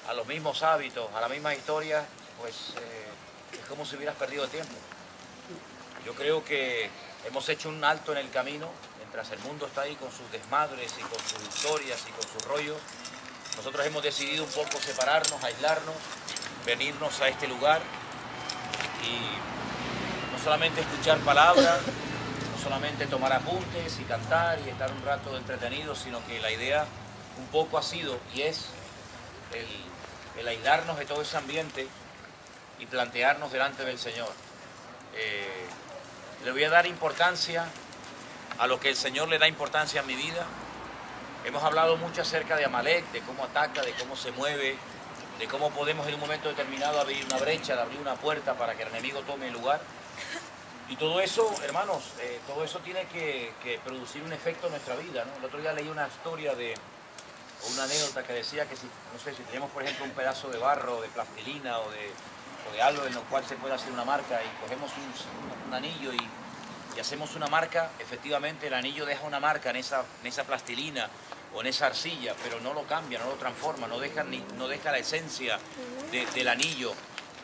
D: a los mismos hábitos, a la misma historia, pues es como si hubieras perdido tiempo. Yo creo que hemos hecho un alto en el camino, mientras el mundo está ahí con sus desmadres y con sus historias y con sus rollos. Nosotros hemos decidido un poco separarnos, aislarnos, venirnos a este lugar y no solamente escuchar palabras, no solamente tomar apuntes y cantar y estar un rato entretenidos, sino que la idea un poco ha sido y es el aislarnos de todo ese ambiente y plantearnos delante del Señor. Le voy a dar importancia a lo que el Señor le da importancia a mi vida. Hemos hablado mucho acerca de Amalek, de cómo ataca, de cómo se mueve, de cómo podemos en un momento determinado abrir una brecha, de abrir una puerta para que el enemigo tome el lugar. Y todo eso, hermanos, todo eso tiene que producir un efecto en nuestra vida, ¿no? El otro día leí una historia o una anécdota que decía que si, no sé, si tenemos por ejemplo un pedazo de barro, de plastilina o de algo en lo cual se puede hacer una marca y cogemos un anillo y hacemos una marca, efectivamente el anillo deja una marca en esa plastilina o en esa arcilla, pero no lo cambia, no lo transforma, no deja la esencia del anillo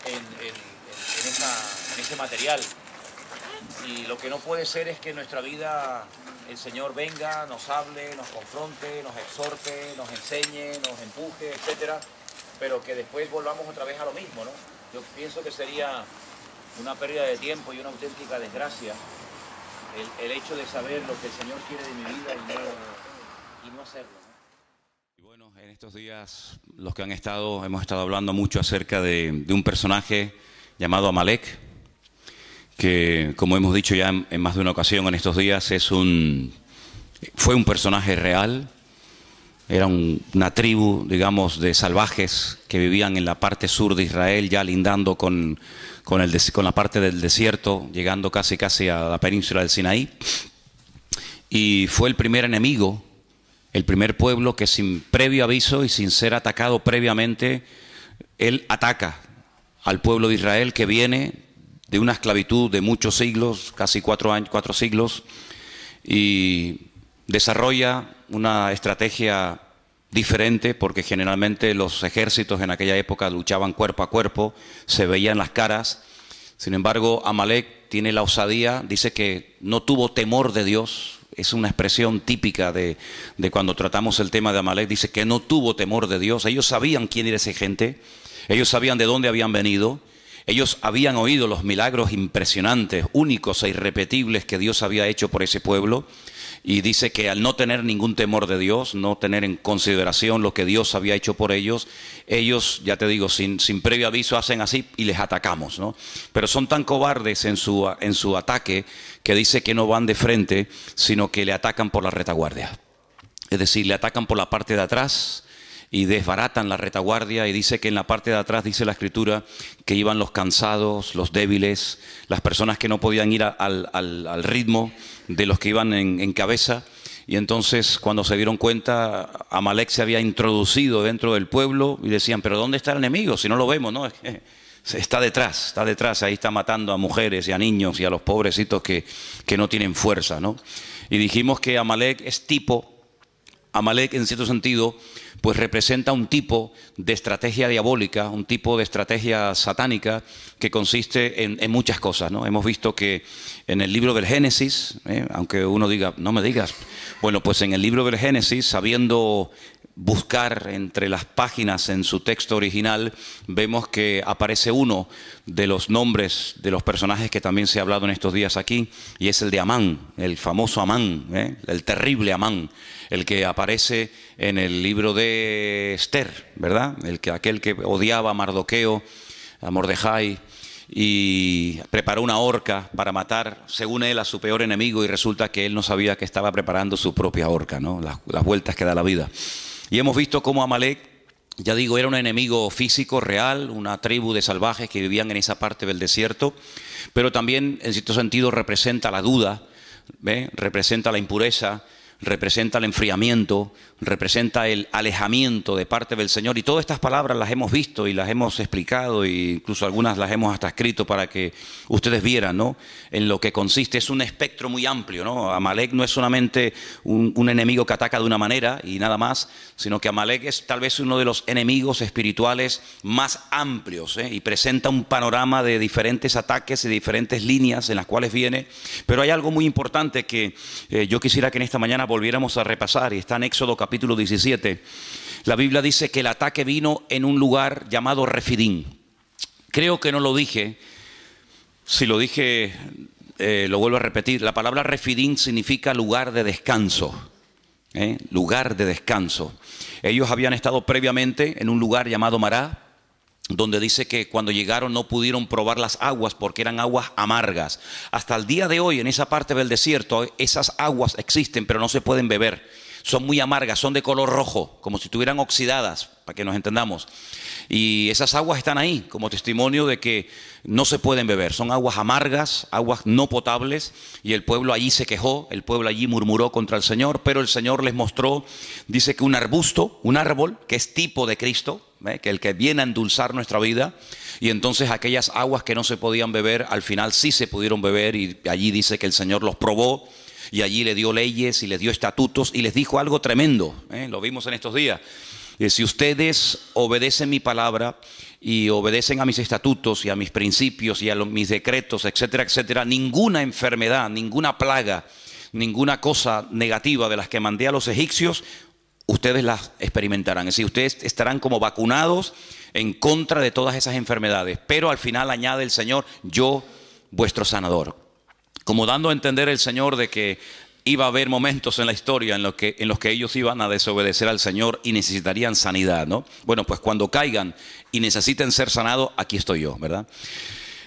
D: en ese material. Y lo que no puede ser es que en nuestra vida el Señor venga, nos hable, nos confronte, nos exhorte, nos enseñe, nos empuje, etcétera, pero que después volvamos otra vez a lo mismo, ¿no? Yo pienso que sería una pérdida de tiempo y una auténtica desgracia el hecho de saber lo que el Señor quiere de mi vida y no hacerlo, ¿no?
A: Y bueno, en estos días los que hemos estado hablando mucho acerca de un personaje llamado Amalek, que como hemos dicho ya en más de una ocasión en estos días, fue un personaje real. Era una tribu, digamos, de salvajes que vivían en la parte sur de Israel, ya lindando con la parte del desierto, llegando casi a la península del Sinaí. Y fue el primer enemigo, el primer pueblo que sin previo aviso y sin ser atacado previamente, él ataca al pueblo de Israel que viene de una esclavitud de muchos siglos, casi 4 siglos, y desarrolla una estrategia diferente, porque generalmente los ejércitos en aquella época luchaban cuerpo a cuerpo, se veían las caras. Sin embargo, Amalek tiene la osadía, dice que no tuvo temor de Dios. Es una expresión típica de cuando tratamos el tema de Amalek. Dice que no tuvo temor de Dios. Ellos sabían quién era esa gente, ellos sabían de dónde habían venido. Ellos habían oído los milagros impresionantes, únicos e irrepetibles que Dios había hecho por ese pueblo. Y dice que al no tener ningún temor de Dios, no tener en consideración lo que Dios había hecho por ellos, ya te digo, sin previo aviso hacen así y les atacamos, ¿no? Pero son tan cobardes en su ataque que dice que no van de frente, sino que le atacan por la retaguardia. Es decir, le atacan por la parte de atrás y desbaratan la retaguardia, y dice que en la parte de atrás, dice la Escritura, que iban los cansados, los débiles, las personas que no podían ir al ritmo de los que iban en cabeza. Y entonces cuando se dieron cuenta, Amalek se había introducido dentro del pueblo y decían, pero ¿dónde está el enemigo? Si no lo vemos, ¿no? está detrás, ahí está matando a mujeres y a niños y a los pobrecitos que no tienen fuerza, ¿no? Y dijimos que Amalek es Amalek en cierto sentido, pues representa un tipo de estrategia diabólica, un tipo de estrategia satánica que consiste en muchas cosas, ¿no? Hemos visto que en el libro del Génesis, aunque uno diga, no me digas, bueno, pues en el libro del Génesis, sabiendo buscar entre las páginas en su texto original, vemos que aparece uno de los nombres de los personajes que también se ha hablado en estos días aquí, y es el de Amán, el famoso Amán, el terrible Amán, el que aparece en el libro de Esther, ¿verdad? Aquel que odiaba a Mardoqueo, a Mordejai, y preparó una horca para matar, según él, a su peor enemigo, y resulta que él no sabía que estaba preparando su propia horca, ¿no? Las vueltas que da la vida. Y hemos visto cómo Amalek, ya digo, era un enemigo físico, real, una tribu de salvajes que vivían en esa parte del desierto, pero también, en cierto sentido, representa la duda, representa la impureza, representa el enfriamiento, representa el alejamiento de parte del Señor. Y todas estas palabras las hemos visto y las hemos explicado, e incluso algunas las hemos hasta escrito para que ustedes vieran, ¿no?, en lo que consiste. Es un espectro muy amplio, ¿no? Amalek no es solamente un enemigo que ataca de una manera y nada más, sino que Amalek es tal vez uno de los enemigos espirituales más amplios, y presenta un panorama de diferentes ataques y diferentes líneas en las cuales viene. Pero hay algo muy importante que yo quisiera que en esta mañana volviéramos a repasar, y está en Éxodo capítulo 17. La Biblia dice que el ataque vino en un lugar llamado Refidim. Creo que no lo dije. Si lo dije, lo vuelvo a repetir. La palabra Refidim significa lugar de descanso. Lugar de descanso. Ellos habían estado previamente en un lugar llamado Mará, donde dice que cuando llegaron no pudieron probar las aguas porque eran aguas amargas. Hasta el día de hoy en esa parte del desierto esas aguas existen, pero no se pueden beber. Son muy amargas, son de color rojo, como si estuvieran oxidadas, para que nos entendamos. Y esas aguas están ahí como testimonio de que no se pueden beber. Son aguas amargas, aguas no potables, y el pueblo allí se quejó, el pueblo allí murmuró contra el Señor, pero el Señor les mostró, dice que un arbusto, un árbol, que es tipo de Cristo, que el que viene a endulzar nuestra vida, y entonces aquellas aguas que no se podían beber, al final sí se pudieron beber, y allí dice que el Señor los probó, y allí le dio leyes y les dio estatutos y les dijo algo tremendo, lo vimos en estos días. Si ustedes obedecen mi palabra y obedecen a mis estatutos y a mis principios y a mis decretos, etcétera, etcétera, ninguna enfermedad, ninguna plaga, ninguna cosa negativa de las que mandé a los egipcios, ustedes las experimentarán. Es decir, ustedes estarán como vacunados en contra de todas esas enfermedades. Pero al final añade el Señor, yo, vuestro sanador. Como dando a entender el Señor de que iba a haber momentos en la historia en los que ellos iban a desobedecer al Señor y necesitarían sanidad, ¿no? Bueno, pues cuando caigan y necesiten ser sanados, aquí estoy yo, ¿verdad?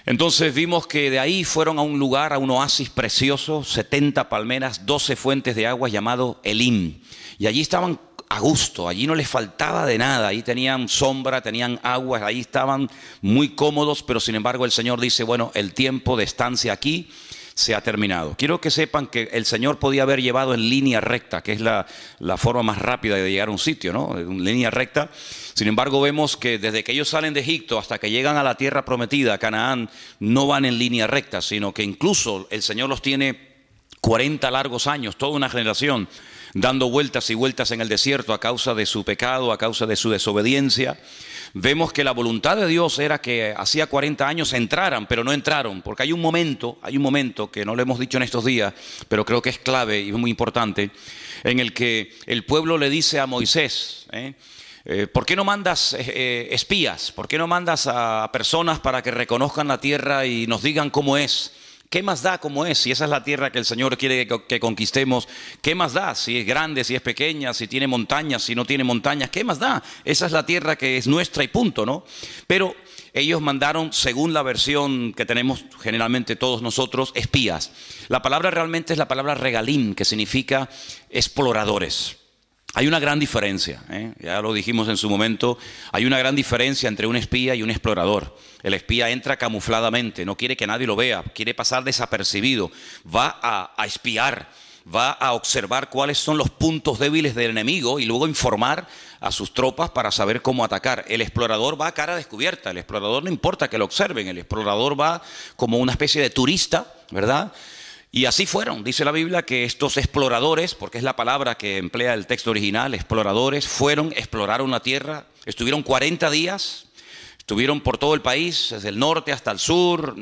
A: Entonces vimos que de ahí fueron a un lugar, a un oasis precioso, 70 palmeras, 12 fuentes de agua llamado Elim. Y allí estaban a gusto, allí no les faltaba de nada, ahí tenían sombra, tenían agua, ahí estaban muy cómodos, pero sin embargo el Señor dice, bueno, el tiempo de estancia aquí se ha terminado. Quiero que sepan que el Señor podía haber llevado en línea recta, que es la forma más rápida de llegar a un sitio, ¿no? En línea recta. Sin embargo, vemos que desde que ellos salen de Egipto hasta que llegan a la tierra prometida, Canaán, no van en línea recta, sino que incluso el Señor los tiene 40 largos años, toda una generación, dando vueltas y vueltas en el desierto a causa de su pecado, a causa de su desobediencia. Vemos que la voluntad de Dios era que hacía 40 años entraran, pero no entraron, porque hay un momento que no lo hemos dicho en estos días, pero creo que es clave y es muy importante, en el que el pueblo le dice a Moisés, ¿por qué no mandas espías? ¿Por qué no mandas a personas para que reconozcan la tierra y nos digan cómo es? ¿Qué más da cómo es? Si esa es la tierra que el Señor quiere que conquistemos, ¿qué más da? Si es grande, si es pequeña, si tiene montañas, si no tiene montañas, ¿qué más da? Esa es la tierra que es nuestra y punto, ¿no? Pero ellos mandaron, según la versión que tenemos generalmente todos nosotros, espías. La palabra realmente es la palabra regalim, que significa exploradores. Hay una gran diferencia, ya lo dijimos en su momento, hay una gran diferencia entre un espía y un explorador. El espía entra camufladamente, no quiere que nadie lo vea, quiere pasar desapercibido, va a espiar, va a observar cuáles son los puntos débiles del enemigo y luego informar a sus tropas para saber cómo atacar. El explorador va a cara descubierta, el explorador no importa que lo observen, el explorador va como una especie de turista, ¿verdad? Y así fueron, dice la Biblia, que estos exploradores, porque es la palabra que emplea el texto original, exploradores, exploraron la tierra, estuvieron 40 días, estuvieron por todo el país, desde el norte hasta el sur,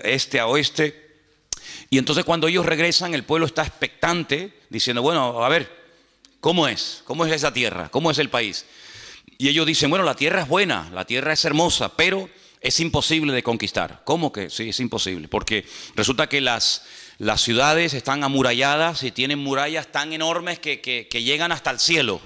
A: este a oeste. Y entonces cuando ellos regresan, el pueblo está expectante, diciendo, bueno, a ver, ¿cómo es? ¿Cómo es esa tierra? ¿Cómo es el país? Y ellos dicen, bueno, la tierra es buena, la tierra es hermosa, pero es imposible de conquistar. ¿Cómo que? Sí, es imposible, porque resulta que las ciudades están amuralladas y tienen murallas tan enormes que llegan hasta el cielo,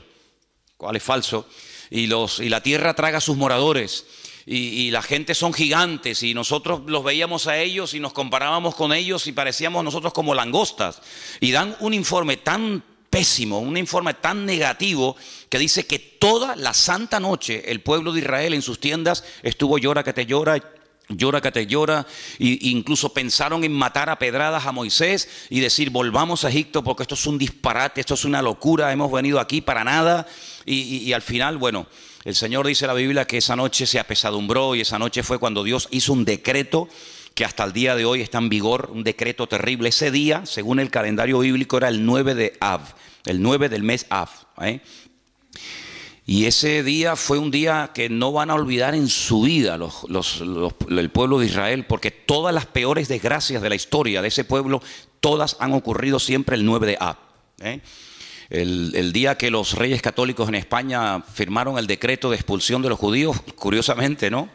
A: cual es falso, y la tierra traga a sus moradores, y la gente son gigantes, y nosotros los veíamos a ellos y nos comparábamos con ellos y parecíamos nosotros como langostas, y dan un informe tan pésimo, un informe tan negativo que dice que toda la santa noche el pueblo de Israel en sus tiendas estuvo llora que te llora, llora que te llora, e incluso pensaron en matar a pedradas a Moisés y decir volvamos a Egipto porque esto es un disparate, esto es una locura, hemos venido aquí para nada, y al final, bueno, el Señor dice en la Biblia que esa noche se apesadumbró, y esa noche fue cuando Dios hizo un decreto que hasta el día de hoy está en vigor, un decreto terrible. Ese día, según el calendario bíblico, era el 9 de Av, el 9 del mes Av, Y ese día fue un día que no van a olvidar en su vida el pueblo de Israel, porque todas las peores desgracias de la historia de ese pueblo, todas han ocurrido siempre el 9 de Av. El día que los reyes católicos en España firmaron el decreto de expulsión de los judíos, curiosamente, ¿no?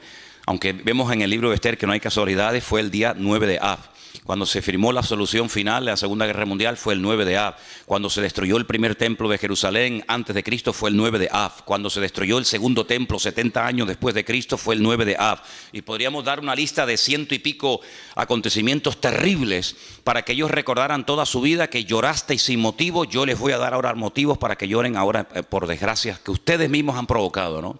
A: Aunque vemos en el libro de Esther que no hay casualidades, fue el día 9 de Av. Cuando se firmó la solución final de la Segunda Guerra Mundial fue el 9 de Av. Cuando se destruyó el primer templo de Jerusalén antes de Cristo fue el 9 de Av. Cuando se destruyó el segundo templo 70 años después de Cristo fue el 9 de Av. Y podríamos dar una lista de 100 y pico acontecimientos terribles para que ellos recordaran toda su vida que llorasteis sin motivo. Yo les voy a dar ahora motivos para que lloren ahora por desgracias que ustedes mismos han provocado, ¿no?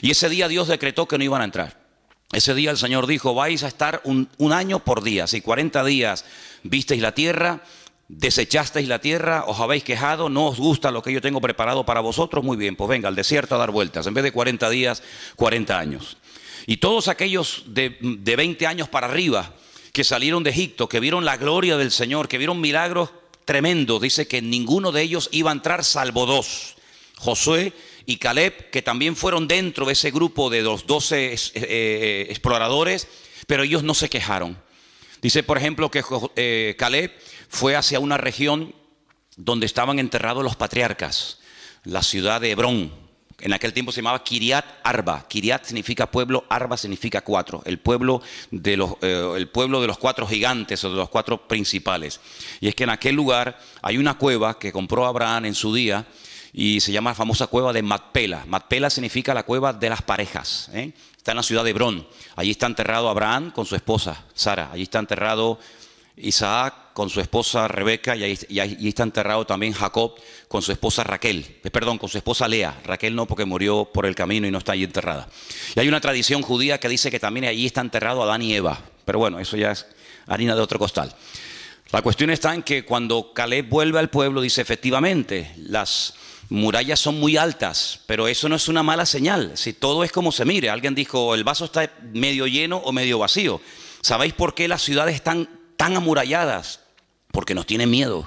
A: Y ese día Dios decretó que no iban a entrar. Ese día el Señor dijo, vais a estar un año por día. Si 40 días visteis la tierra, desechasteis la tierra, os habéis quejado, no os gusta lo que yo tengo preparado para vosotros, muy bien, pues venga al desierto a dar vueltas. En vez de 40 días, 40 años. Y todos aquellos de 20 años para arriba que salieron de Egipto, que vieron la gloria del Señor, que vieron milagros tremendos, dice que ninguno de ellos iba a entrar salvo dos, Josué y Caleb, que también fueron dentro de ese grupo de los 12 exploradores, pero ellos no se quejaron. Dice, por ejemplo, que Caleb fue hacia una región donde estaban enterrados los patriarcas, la ciudad de Hebrón. En aquel tiempo se llamaba Kiriat Arba. Kiriat significa pueblo, Arba significa cuatro. El pueblo de los cuatro gigantes o de los cuatro principales. Y es que en aquel lugar hay una cueva que compró Abraham en su día, y se llama la famosa cueva de Macpela. Macpela significa la cueva de las parejas. Está en la ciudad de Hebrón. Allí está enterrado Abraham con su esposa Sara. Allí está enterrado Isaac con su esposa Rebeca. Y allí está enterrado también Jacob con su esposa con su esposa Lea. Raquel no, porque murió por el camino y no está allí enterrada. Y hay una tradición judía que dice que también allí está enterrado Adán y Eva. Pero bueno, eso ya es harina de otro costal. La cuestión está en que cuando Caleb vuelve al pueblo, dice efectivamente, las murallas son muy altas, pero eso no es una mala señal. Si todo es como se mire. Alguien dijo, el vaso está medio lleno o medio vacío. ¿Sabéis por qué las ciudades están tan amuralladas? Porque nos tienen miedo.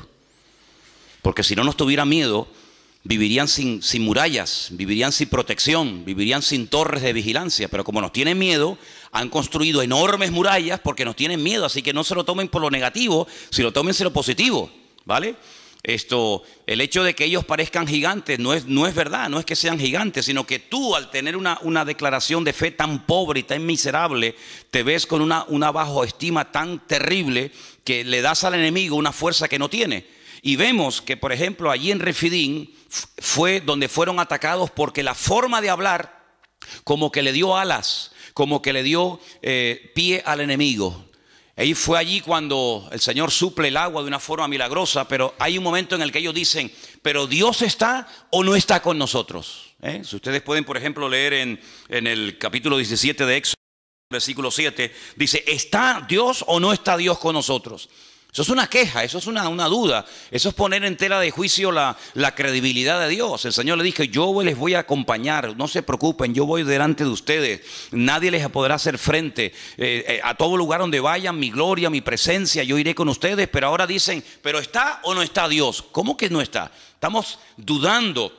A: Porque si no nos tuvieran miedo, vivirían sin murallas, vivirían sin protección, vivirían sin torres de vigilancia. Pero como nos tienen miedo, han construido enormes murallas porque nos tienen miedo. Así que no se lo tomen por lo negativo, sino tómense lo positivo, ¿vale? El hecho de que ellos parezcan gigantes no es verdad, no es que sean gigantes, sino que tú, al tener una declaración de fe tan pobre y tan miserable, te ves con una bajoestima tan terrible que le das al enemigo una fuerza que no tiene. Y vemos que, por ejemplo, allí en Refidín fue donde fueron atacados porque la forma de hablar como que le dio alas, como que le dio pie al enemigo. Y fue allí cuando el Señor suple el agua de una forma milagrosa, pero hay un momento en el que ellos dicen, ¿pero Dios está o no está con nosotros? Si ustedes pueden, por ejemplo, leer en el capítulo 17 de Éxodo, versículo 7, dice, ¿está Dios o no está Dios con nosotros? Eso es una queja, eso es una duda, eso es poner en tela de juicio la credibilidad de Dios. El Señor le dijo, yo les voy a acompañar, no se preocupen, yo voy delante de ustedes, nadie les podrá hacer frente, a todo lugar donde vayan, mi gloria, mi presencia, yo iré con ustedes. Pero ahora dicen, ¿pero está o no está Dios? ¿Cómo que no está? Estamos dudando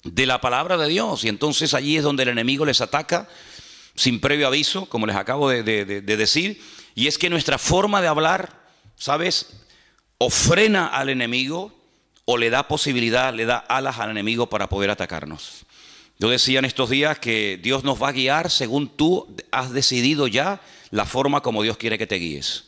A: de la palabra de Dios, y entonces allí es donde el enemigo les ataca sin previo aviso, como les acabo de decir, y es que nuestra forma de hablar, ¿sabes?, o frena al enemigo o le da posibilidad, le da alas al enemigo para poder atacarnos. Yo decía en estos días que Dios nos va a guiar según tú has decidido ya la forma como Dios quiere que te guíes.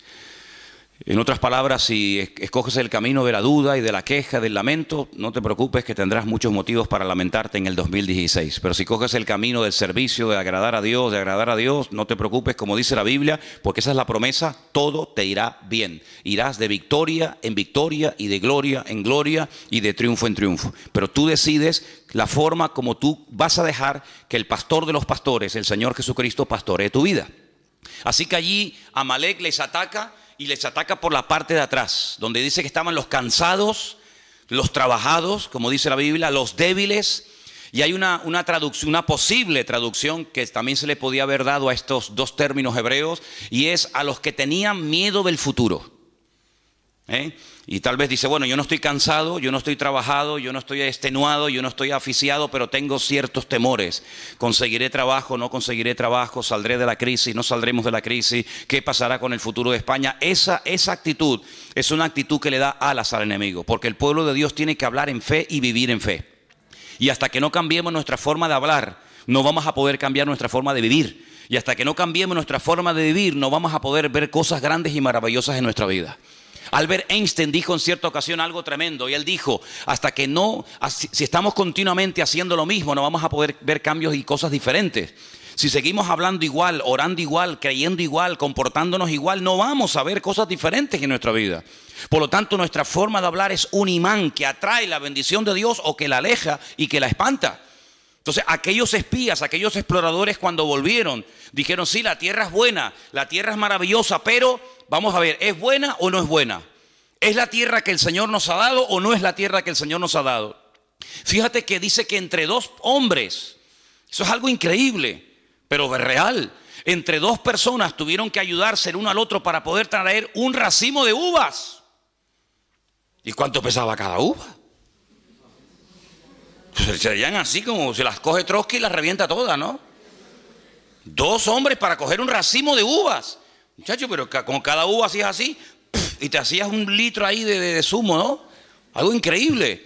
A: En otras palabras, si escoges el camino de la duda y de la queja, del lamento, no te preocupes que tendrás muchos motivos para lamentarte en el 2016. Pero si coges el camino del servicio, de agradar a Dios, no te preocupes, como dice la Biblia, porque esa es la promesa, todo te irá bien. Irás de victoria en victoria y de gloria en gloria y de triunfo en triunfo. Pero tú decides la forma como tú vas a dejar que el pastor de los pastores, el Señor Jesucristo, pastoree tu vida. Así que allí Amalek les ataca. Y les ataca por la parte de atrás, donde dice que estaban los cansados, los trabajados, como dice la Biblia, los débiles. Y hay una traducción, una posible traducción que también se le podía haber dado a estos dos términos hebreos, y es a los que tenían miedo del futuro. Y tal vez dice, bueno, yo no estoy cansado, yo no estoy trabajado, yo no estoy extenuado, yo no estoy asfixiado, pero tengo ciertos temores. ¿Conseguiré trabajo? ¿No conseguiré trabajo? ¿Saldré de la crisis? ¿No saldremos de la crisis? ¿Qué pasará con el futuro de España? Esa actitud es una actitud que le da alas al enemigo, porque el pueblo de Dios tiene que hablar en fe y vivir en fe. Y hasta que no cambiemos nuestra forma de hablar, no vamos a poder cambiar nuestra forma de vivir. Y hasta que no cambiemos nuestra forma de vivir, no vamos a poder ver cosas grandes y maravillosas en nuestra vida. Albert Einstein dijo en cierta ocasión algo tremendo, y él dijo, si estamos continuamente haciendo lo mismo, no vamos a poder ver cambios y cosas diferentes. Si seguimos hablando igual, orando igual, creyendo igual, comportándonos igual, no vamos a ver cosas diferentes en nuestra vida. Por lo tanto, nuestra forma de hablar es un imán que atrae la bendición de Dios o que la aleja y que la espanta. Entonces, aquellos espías, aquellos exploradores, cuando volvieron, dijeron, sí, la tierra es buena, la tierra es maravillosa, pero vamos a ver, ¿es buena o no es buena? ¿Es la tierra que el Señor nos ha dado o no es la tierra que el Señor nos ha dado? Fíjate que dice que entre dos hombres, eso es algo increíble, pero real, entre dos personas tuvieron que ayudarse el uno al otro para poder traer un racimo de uvas. ¿Y cuánto pesaba cada uva? Pues serían así como se las coge Trotsky y las revienta todas, ¿no? Dos hombres para coger un racimo de uvas. Muchachos, pero con cada uva hacías así y te hacías un litro ahí de zumo, ¿no? Algo increíble.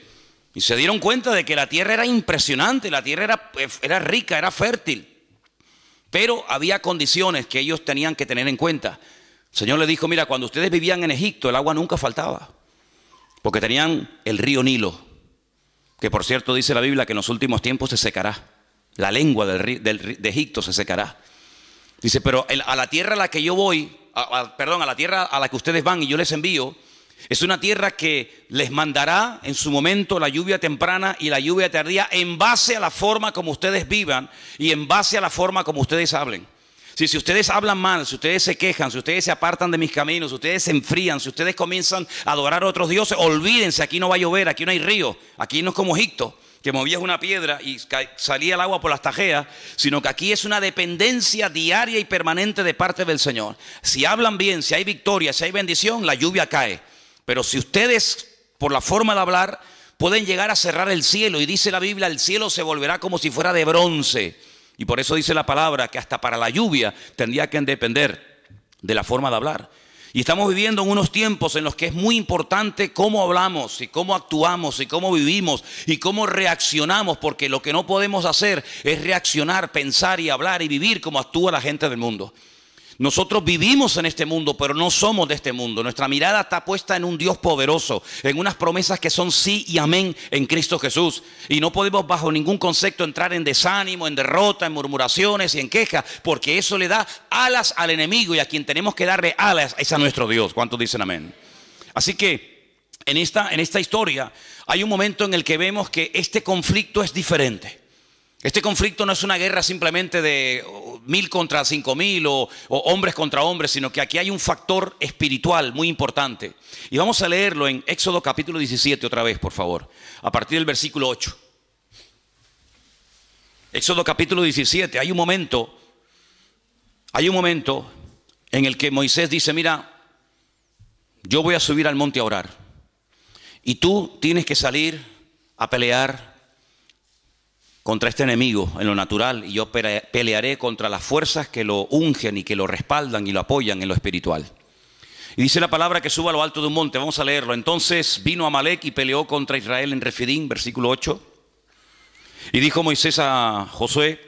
A: Y se dieron cuenta de que la tierra era impresionante, la tierra era rica, era fértil. Pero había condiciones que ellos tenían que tener en cuenta. El Señor les dijo, mira, cuando ustedes vivían en Egipto, el agua nunca faltaba. Porque tenían el río Nilo, que por cierto dice la Biblia que en los últimos tiempos se secará. La lengua de Egipto se secará. Dice, pero a la tierra a la que yo voy, a la tierra a la que ustedes van y yo les envío, es una tierra que les mandará en su momento la lluvia temprana y la lluvia tardía en base a la forma como ustedes vivan y en base a la forma como ustedes hablen. Si ustedes hablan mal, si ustedes se quejan, si ustedes se apartan de mis caminos, si ustedes se enfrían, si ustedes comienzan a adorar a otros dioses, olvídense, aquí no va a llover, aquí no hay río, aquí no es como Egipto, que movías una piedra y salía el agua por las tajeas, sino que aquí es una dependencia diaria y permanente de parte del Señor. Si hablan bien, si hay victoria, si hay bendición, la lluvia cae. Pero si ustedes, por la forma de hablar, pueden llegar a cerrar el cielo, y dice la Biblia, el cielo se volverá como si fuera de bronce. Y por eso dice la palabra que hasta para la lluvia tendría que depender de la forma de hablar. Y estamos viviendo en unos tiempos en los que es muy importante cómo hablamos y cómo actuamos y cómo vivimos y cómo reaccionamos, porque lo que no podemos hacer es reaccionar, pensar y hablar y vivir como actúa la gente del mundo. Nosotros vivimos en este mundo, pero no somos de este mundo. Nuestra mirada está puesta en un Dios poderoso, en unas promesas que son sí y amén en Cristo Jesús. Y no podemos bajo ningún concepto entrar en desánimo, en derrota, en murmuraciones y en quejas, porque eso le da alas al enemigo, y a quien tenemos que darle alas es a nuestro Dios. ¿Cuántos dicen amén? Así que en esta historia hay un momento en el que vemos que este conflicto es diferente. Este conflicto no es una guerra simplemente de 1000 contra 5000 o hombres contra hombres, sino que aquí hay un factor espiritual muy importante. Y vamos a leerlo en Éxodo capítulo 17 otra vez, por favor, a partir del versículo 8. Éxodo capítulo 17, hay un momento en el que Moisés dice, mira, yo voy a subir al monte a orar y tú tienes que salir a pelear contra este enemigo en lo natural, y yo pelearé contra las fuerzas que lo ungen y que lo respaldan y lo apoyan en lo espiritual. Y dice la palabra que suba a lo alto de un monte. Vamos a leerlo. Entonces vino Amalec y peleó contra Israel en Refidim, versículo 8. Y dijo Moisés a Josué,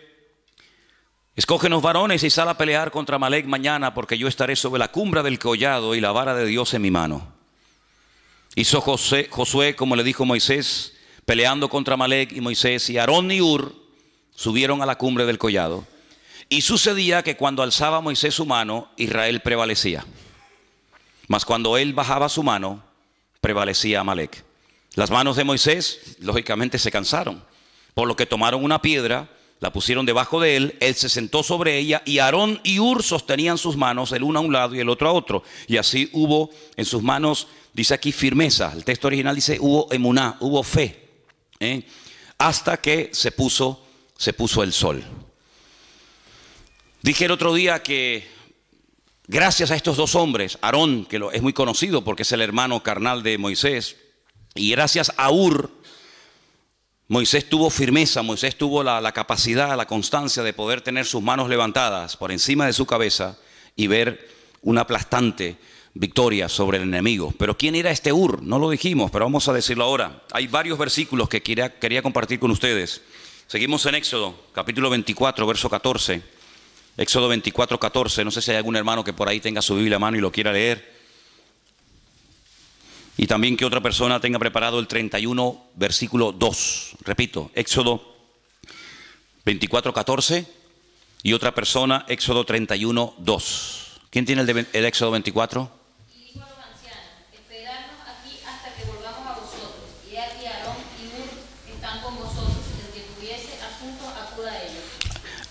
A: escógenos varones y sal a pelear contra Amalec mañana, porque yo estaré sobre la cumbre del collado y la vara de Dios en mi mano. Hizo Josué como le dijo Moisés, peleando contra Amalec, y Moisés y Aarón y Hur subieron a la cumbre del collado. Y sucedía que cuando alzaba Moisés su mano, Israel prevalecía. Mas cuando él bajaba su mano, prevalecía Amalec. Las manos de Moisés, lógicamente, se cansaron, por lo que tomaron una piedra, la pusieron debajo de él, él se sentó sobre ella, y Aarón y Hur sostenían sus manos, el uno a un lado y el otro a otro. Y así hubo en sus manos, dice aquí, firmeza. El texto original dice, hubo emuná, hubo fe. Hasta que se puso el sol. Dije el otro día que gracias a estos dos hombres, Aarón, que es muy conocido porque es el hermano carnal de Moisés, y gracias a Hur, Moisés tuvo firmeza, Moisés tuvo la capacidad, la constancia de poder tener sus manos levantadas por encima de su cabeza y ver una aplastante victoria sobre el enemigo. Pero ¿quién era este Hur? No lo dijimos, pero vamos a decirlo ahora. Hay varios versículos que quería compartir con ustedes. Seguimos en Éxodo, capítulo 24, verso 14. Éxodo 24, 14. No sé si hay algún hermano que por ahí tenga su Biblia a mano y lo quiera leer. Y también que otra persona tenga preparado el 31, versículo 2. Repito, Éxodo 24, 14. Y otra persona, Éxodo 31, 2. ¿Quién tiene el Éxodo 24?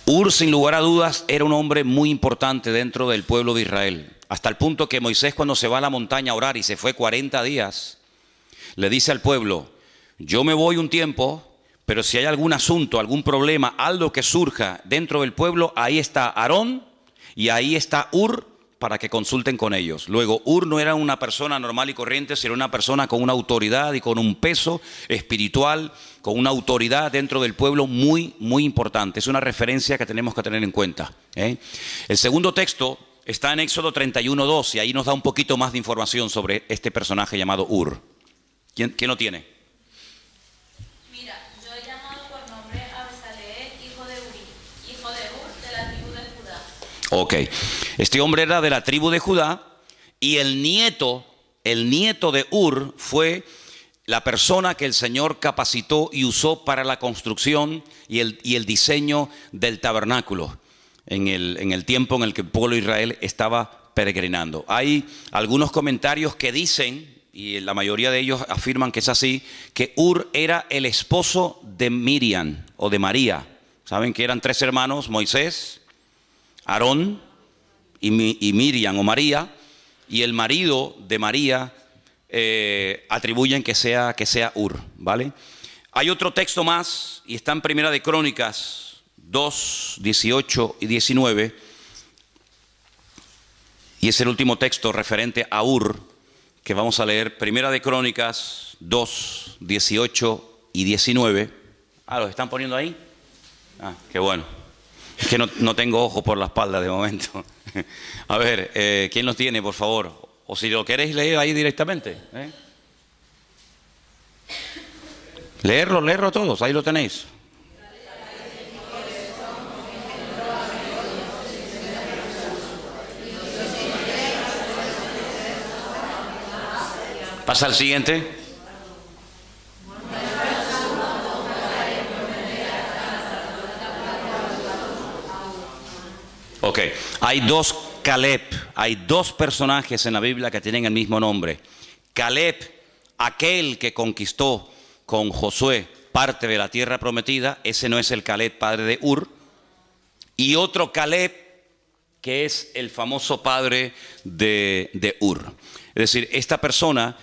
A: Hur, sin lugar a dudas, era un hombre muy importante dentro del pueblo de Israel. Hasta el punto que Moisés, cuando se va a la montaña a orar y se fue 40 días, le dice al pueblo, yo me voy un tiempo, pero si hay algún asunto, algún problema, algo que surja dentro del pueblo, ahí está Aarón y ahí está Hur para que consulten con ellos. Luego, Hur no era una persona normal y corriente, sino una persona con una autoridad y con un peso espiritual, con una autoridad dentro del pueblo muy, muy importante. Es una referencia que tenemos que tener en cuenta. El segundo texto está en Éxodo 31, 2, y ahí nos da un poquito más de información sobre este personaje llamado Hur. ¿Quién lo tiene?
E: Mira, yo he llamado por nombre a Besaleel, hijo de Uri, hijo de Hur, de la tribu de Judá.
A: Ok, este hombre era de la tribu de Judá, y el nieto de Hur fue la persona que el Señor capacitó y usó para la construcción y el diseño del tabernáculo en el tiempo en el que el pueblo de Israel estaba peregrinando. Hay algunos comentarios que dicen, y la mayoría de ellos afirman que es así, que Hur era el esposo de Miriam o de María. Saben que eran tres hermanos, Moisés, Aarón y Miriam o María, y el marido de María atribuyen que sea Hur, ¿vale? Hay otro texto más y está en Primera de Crónicas 2, 18 y 19, y es el último texto referente a Hur que vamos a leer. Primera de Crónicas 2, 18 y 19. ¿Los están poniendo ahí? Qué bueno. Es que no tengo ojo por la espalda de momento. A ver, ¿quién los tiene, por favor? O si lo queréis leer ahí directamente. Leerlo todos, ahí lo tenéis. Pasa al siguiente. Ok, hay dos Caleb, hay dos personajes en la Biblia que tienen el mismo nombre. Caleb, aquel que conquistó con Josué parte de la tierra prometida, ese no es el Caleb padre de Hur. y otro Caleb, que es el famoso padre de Ur. Es decir, esta persona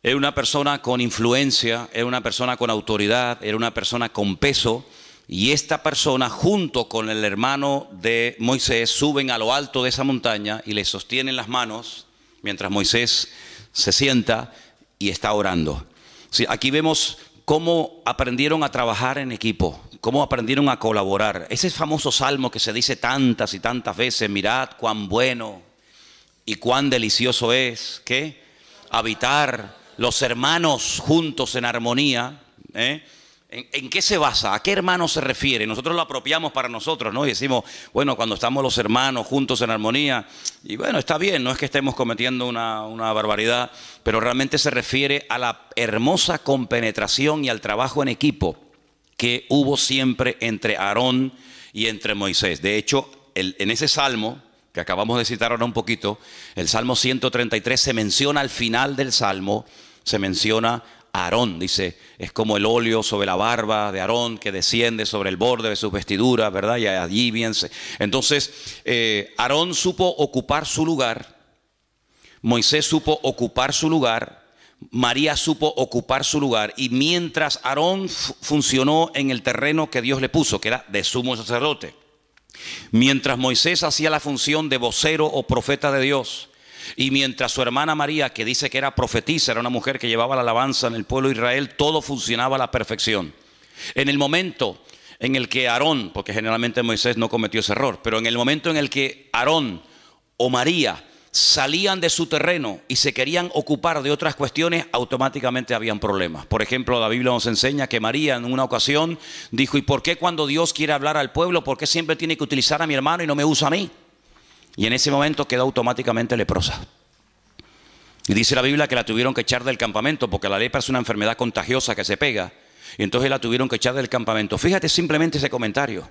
A: era una persona con influencia, era una persona con autoridad, era una persona con peso, y esta persona junto con el hermano de Moisés suben a lo alto de esa montaña y le sostienen las manos mientras Moisés se sienta y está orando. Sí, aquí vemos cómo aprendieron a trabajar en equipo, cómo aprendieron a colaborar. Ese famoso salmo que se dice tantas y tantas veces: mirad cuán bueno y cuán delicioso es, ¿qué? Habitar los hermanos juntos en armonía, ¿eh? ¿En qué se basa? ¿A qué hermano se refiere? Nosotros lo apropiamos para nosotros, ¿no? Y decimos, bueno, cuando estamos los hermanos juntos en armonía, y bueno, está bien, no es que estemos cometiendo una barbaridad, pero realmente se refiere a la hermosa compenetración y al trabajo en equipo que hubo siempre entre Aarón y entre Moisés. De hecho, en ese salmo que acabamos de citar ahora un poquito, el Salmo 133, se menciona al final del Salmo, se menciona Aarón, dice, es como el óleo sobre la barba de Aarón que desciende sobre el borde de sus vestiduras, ¿verdad? Y allí bien entonces, Aarón supo ocupar su lugar, Moisés supo ocupar su lugar, María supo ocupar su lugar, y mientras Aarón funcionó en el terreno que Dios le puso, que era de sumo sacerdote, mientras Moisés hacía la función de vocero o profeta de Dios, y mientras su hermana María, que dice que era profetisa, era una mujer que llevaba la alabanza en el pueblo de Israel, todo funcionaba a la perfección. En el momento en el que Aarón, porque generalmente Moisés no cometió ese error, pero en el momento en el que Aarón o María salían de su terreno y se querían ocupar de otras cuestiones, automáticamente habían problemas. Por ejemplo, la Biblia nos enseña que María en una ocasión dijo: ¿y por qué cuando Dios quiere hablar al pueblo, por qué siempre tiene que utilizar a mi hermano y no me usa a mí? Y en ese momento quedó automáticamente leprosa. Y dice la Biblia que la tuvieron que echar del campamento, porque la lepra es una enfermedad contagiosa que se pega, y entonces la tuvieron que echar del campamento. Fíjate simplemente ese comentario.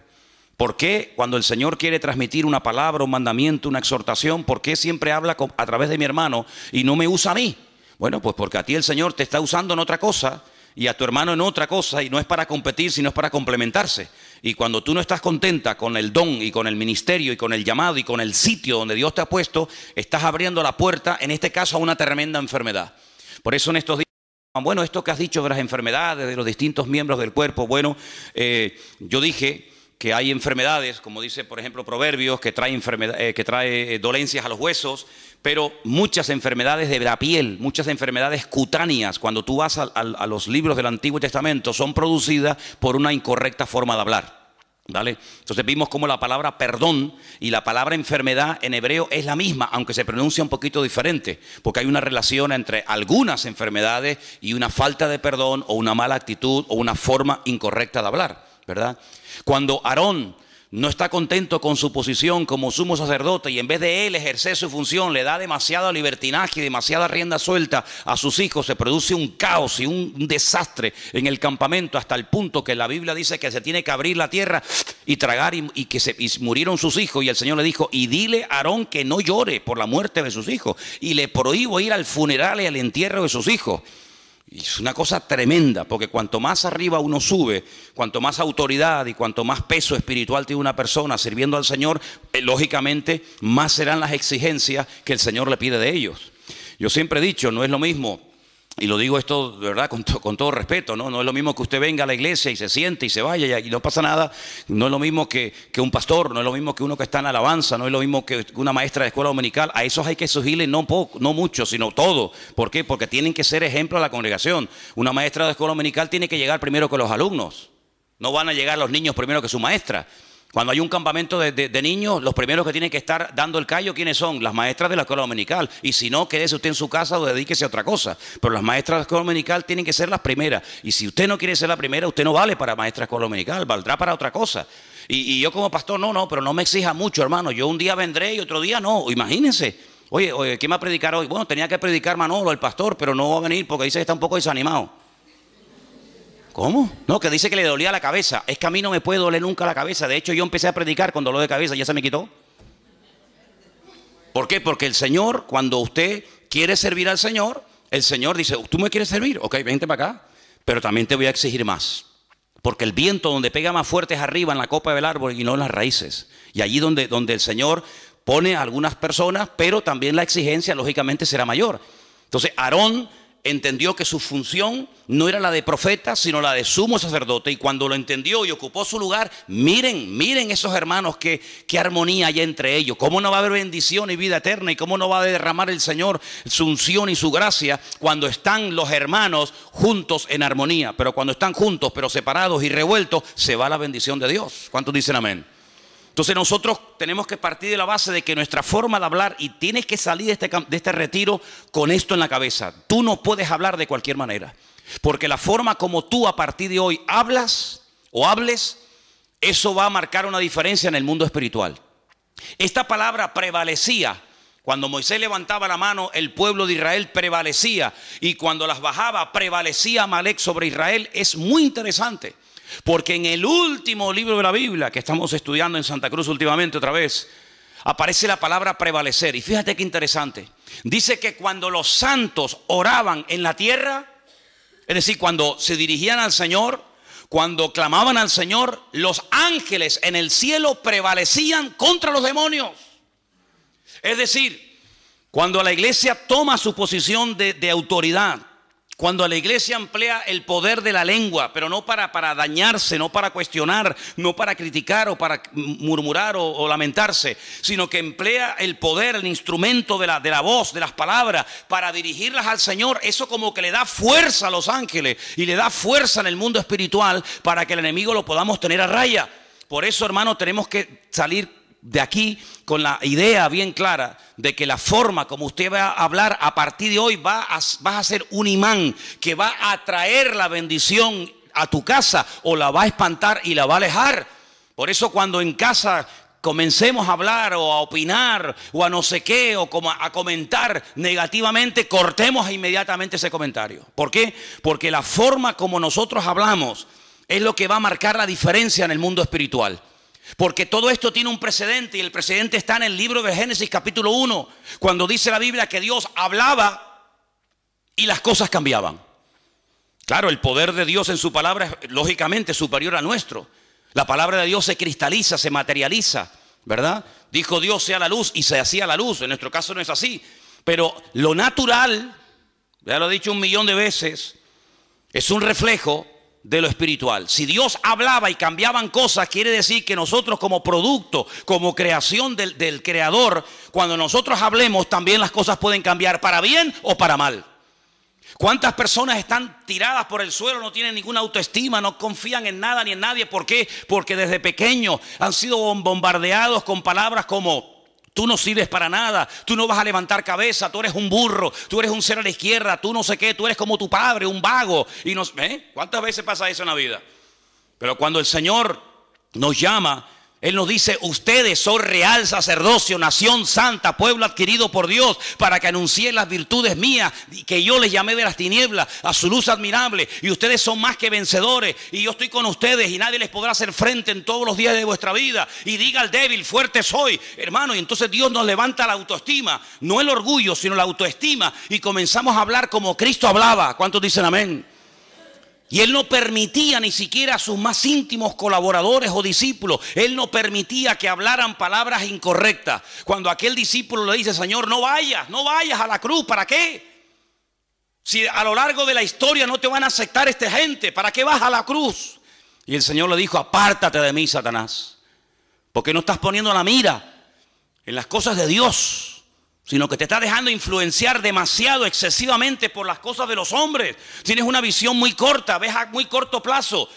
A: ¿Por qué cuando el Señor quiere transmitir una palabra, un mandamiento, una exhortación, por qué siempre habla a través de mi hermano y no me usa a mí? Bueno, pues porque a ti el Señor te está usando en otra cosa y a tu hermano en otra cosa, y no es para competir, sino es para complementarse. Y cuando tú no estás contenta con el don y con el ministerio y con el llamado y con el sitio donde Dios te ha puesto, estás abriendo la puerta, en este caso, a una tremenda enfermedad. Por eso en estos días, bueno, esto que has dicho de las enfermedades, de los distintos miembros del cuerpo, bueno, yo dije que hay enfermedades, como dice por ejemplo Proverbios, que trae dolencias a los huesos, pero muchas enfermedades de la piel, muchas enfermedades cutáneas, cuando tú vas a los libros del Antiguo Testamento, son producidas por una incorrecta forma de hablar, ¿vale? Entonces vimos cómo la palabra perdón y la palabra enfermedad en hebreo es la misma, aunque se pronuncia un poquito diferente, porque hay una relación entre algunas enfermedades y una falta de perdón o una mala actitud o una forma incorrecta de hablar, ¿verdad? Cuando Aarón no está contento con su posición como sumo sacerdote y en vez de él ejercer su función le da demasiado libertinaje y demasiada rienda suelta a sus hijos, se produce un caos y un desastre en el campamento, hasta el punto que la Biblia dice que se tiene que abrir la tierra y tragar, y murieron sus hijos, y el Señor le dijo: y dile a Aarón que no llore por la muerte de sus hijos, y le prohíbo ir al funeral y al entierro de sus hijos. Y es una cosa tremenda, porque cuanto más arriba uno sube, cuanto más autoridad y cuanto más peso espiritual tiene una persona sirviendo al Señor, lógicamente más serán las exigencias que el Señor le pide de ellos. Yo siempre he dicho, no es lo mismo, y lo digo esto de verdad con todo respeto, ¿no? No es lo mismo que usted venga a la iglesia y se siente y se vaya y no pasa nada. No es lo mismo que un pastor, no es lo mismo que uno que está en alabanza, no es lo mismo que una maestra de escuela dominical. A esos hay que exigirle no mucho, sino todo. ¿Por qué? Porque tienen que ser ejemplo a la congregación. Una maestra de escuela dominical tiene que llegar primero que los alumnos. No van a llegar los niños primero que su maestra. Cuando hay un campamento de niños, los primeros que tienen que estar dando el callo, ¿quiénes son? Las maestras de la escuela dominical. Y si no, quédese usted en su casa o dedíquese a otra cosa. Pero las maestras de la escuela dominical tienen que ser las primeras. Y si usted no quiere ser la primera, usted no vale para maestra de escuela dominical, valdrá para otra cosa. Y yo como pastor, no, pero no me exija mucho, hermano. Yo un día vendré y otro día no. Imagínense. Oye, ¿quién va a predicar hoy? Bueno, tenía que predicar Manolo, el pastor, pero no va a venir porque dice que está un poco desanimado. ¿Cómo? No, que dice que le dolía la cabeza. Es que a mí no me puede doler nunca la cabeza. De hecho, yo empecé a predicar con dolor de cabeza y ya se me quitó. ¿Por qué? Porque el Señor, cuando usted quiere servir al Señor, el Señor dice: ¿tú me quieres servir? Ok, vente para acá, pero también te voy a exigir más. Porque el viento donde pega más fuerte es arriba en la copa del árbol y no en las raíces. Y allí donde el Señor pone a algunas personas, pero también la exigencia lógicamente será mayor. Entonces Aarón entendió que su función no era la de profeta, sino la de sumo sacerdote. Y cuando lo entendió y ocupó su lugar, miren esos hermanos, qué armonía hay entre ellos. Cómo no va a haber bendición y vida eterna, y cómo no va a derramar el Señor su unción y su gracia cuando están los hermanos juntos en armonía. Pero cuando están juntos, pero separados y revueltos, se va la bendición de Dios. ¿Cuántos dicen amén? Entonces nosotros tenemos que partir de la base de que nuestra forma de hablar, y tienes que salir de este retiro con esto en la cabeza. Tú no puedes hablar de cualquier manera, porque la forma como tú a partir de hoy hablas o hables, eso va a marcar una diferencia en el mundo espiritual. Esta palabra prevalecía. Cuando Moisés levantaba la mano, el pueblo de Israel prevalecía, y cuando las bajaba, prevalecía Amalek sobre Israel. Es muy interesante. Porque en el último libro de la Biblia que estamos estudiando en Santa Cruz últimamente otra vez, aparece la palabra prevalecer. Y fíjate qué interesante. Dice que cuando los santos oraban en la tierra, es decir, cuando se dirigían al Señor, cuando clamaban al Señor, los ángeles en el cielo prevalecían contra los demonios. Es decir, cuando la iglesia toma su posición de autoridad, cuando la iglesia emplea el poder de la lengua, pero no para dañarse, no para cuestionar, no para criticar o para murmurar o lamentarse, sino que emplea el poder, el instrumento de la voz, de las palabras, para dirigirlas al Señor, eso como que le da fuerza a los ángeles y le da fuerza en el mundo espiritual para que el enemigo lo podamos tener a raya. Por eso, hermano, tenemos que salir de aquí con la idea bien clara de que la forma como usted va a hablar a partir de hoy vas a ser un imán que va a atraer la bendición a tu casa, o la va a espantar y la va a alejar. Por eso cuando en casa comencemos a hablar o a opinar o a no sé qué, o como a comentar negativamente, cortemos inmediatamente ese comentario. ¿Por qué? Porque la forma como nosotros hablamos es lo que va a marcar la diferencia en el mundo espiritual. Porque todo esto tiene un precedente, y el precedente está en el libro de Génesis capítulo 1, cuando dice la Biblia que Dios hablaba y las cosas cambiaban. Claro, el poder de Dios en su palabra es lógicamente superior a nuestro. La palabra de Dios se cristaliza, se materializa, ¿verdad? Dijo Dios sea la luz y se hacía la luz. En nuestro caso no es así. Pero lo natural, ya lo he dicho 1.000.000 de veces, es un reflejo de lo espiritual. Si Dios hablaba y cambiaban cosas, quiere decir que nosotros como producto, como creación del Creador, cuando nosotros hablemos también las cosas pueden cambiar para bien o para mal. ¿Cuántas personas están tiradas por el suelo, no tienen ninguna autoestima, no confían en nada ni en nadie? ¿Por qué? Porque desde pequeños han sido bombardeados con palabras como: tú no sirves para nada, tú no vas a levantar cabeza, tú eres un burro, tú eres un cero a la izquierda, tú no sé qué, tú eres como tu padre, un vago. Y ¿cuántas veces pasa eso en la vida? Pero cuando el Señor nos llama, Él nos dice: ustedes son real sacerdocio, nación santa, pueblo adquirido por Dios, para que anuncien las virtudes mías, que yo les llamé de las tinieblas a su luz admirable. Y ustedes son más que vencedores, y yo estoy con ustedes, y nadie les podrá hacer frente en todos los días de vuestra vida. Y diga al débil: fuerte soy, hermano. Y entonces Dios nos levanta la autoestima, no el orgullo, sino la autoestima, y comenzamos a hablar como Cristo hablaba. ¿Cuántos dicen amén? Y Él no permitía ni siquiera a sus más íntimos colaboradores o discípulos, Él no permitía que hablaran palabras incorrectas. Cuando aquel discípulo le dice: Señor, no vayas a la cruz, ¿para qué? Si a lo largo de la historia no te van a aceptar esta gente, ¿para qué vas a la cruz? Y el Señor le dijo: apártate de mí, Satanás, porque no estás poniendo la mira en las cosas de Dios, sino que te está dejando influenciar demasiado, excesivamente por las cosas de los hombres. Tienes una visión muy corta, ves a muy corto plazo.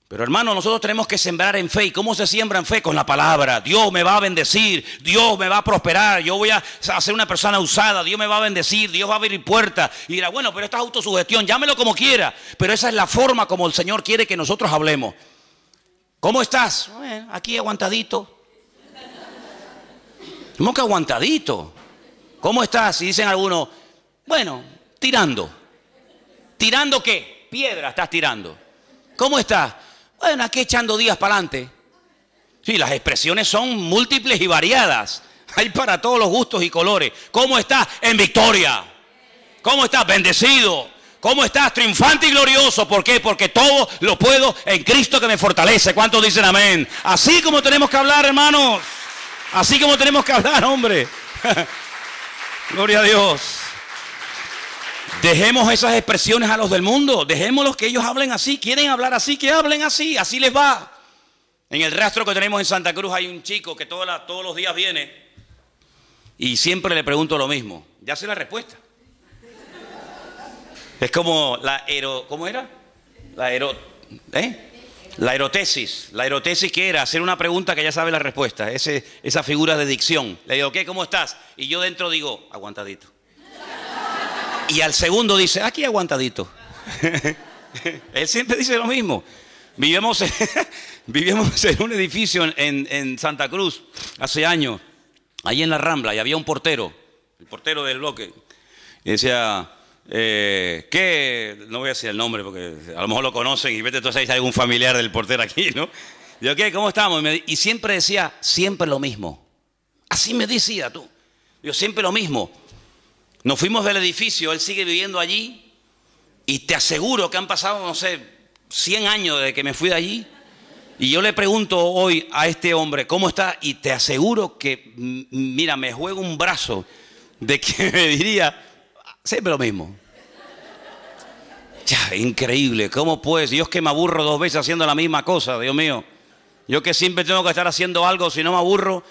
A: Pero hermano, nosotros tenemos que sembrar en fe. ¿Y cómo se siembra en fe? Con la palabra. Dios me va a bendecir, Dios me va a prosperar, yo voy a ser una persona usada, Dios me va a bendecir, Dios va a abrir puertas. Y dirá: bueno, pero esta es autosugestión, llámelo como quiera. Pero esa es la forma como el Señor quiere que nosotros hablemos. ¿Cómo estás? Bueno, aquí aguantadito. ¿Cómo que aguantadito? ¿Cómo estás? Y dicen algunos: bueno, tirando. ¿Tirando qué? Piedra estás tirando. ¿Cómo estás? Bueno, aquí echando días para adelante. Sí, las expresiones son múltiples y variadas. Hay para todos los gustos y colores. ¿Cómo estás? En victoria. ¿Cómo estás? Bendecido. ¿Cómo estás? Triunfante y glorioso. ¿Por qué? Porque todo lo puedo en Cristo que me fortalece. ¿Cuántos dicen amén? Así como tenemos que hablar, hermanos. Así como tenemos que hablar, hombre. Gloria a Dios. Dejemos esas expresiones a los del mundo. Dejémoslos que ellos hablen así. Quieren hablar así, que hablen así. Así les va. En el rastro que tenemos en Santa Cruz hay un chico que todos los días viene y siempre le pregunto lo mismo. Ya sé la respuesta. Es como ¿cómo era? La erotesis. La erotesis, ¿qué era? Hacer una pregunta que ya sabe la respuesta. Esa figura de dicción. Le digo, ¿qué? ¿Cómo estás? Y yo dentro digo, aguantadito. Y al segundo dice, aquí aguantadito. Él siempre dice lo mismo. Vivíamos en un edificio en Santa Cruz hace años, ahí en la Rambla, y había un portero, el portero del bloque, y decía, ¿qué? No voy a decir el nombre porque a lo mejor lo conocen y vete tú a saber si hay algún familiar del portero aquí, ¿no? Digo, ¿qué? ¿Cómo estamos? Y siempre decía, siempre lo mismo. Así me decía tú. Digo, siempre lo mismo. Nos fuimos del edificio, él sigue viviendo allí, y te aseguro que han pasado, no sé, 100 años desde que me fui de allí. Y yo le pregunto hoy a este hombre, ¿cómo está? Y te aseguro que, mira, me juego un brazo de que me diría, siempre lo mismo. Ya, increíble, ¿cómo puedes? Dios, que me aburro 2 veces haciendo la misma cosa, Dios mío. Yo que siempre tengo que estar haciendo algo, si no me aburro,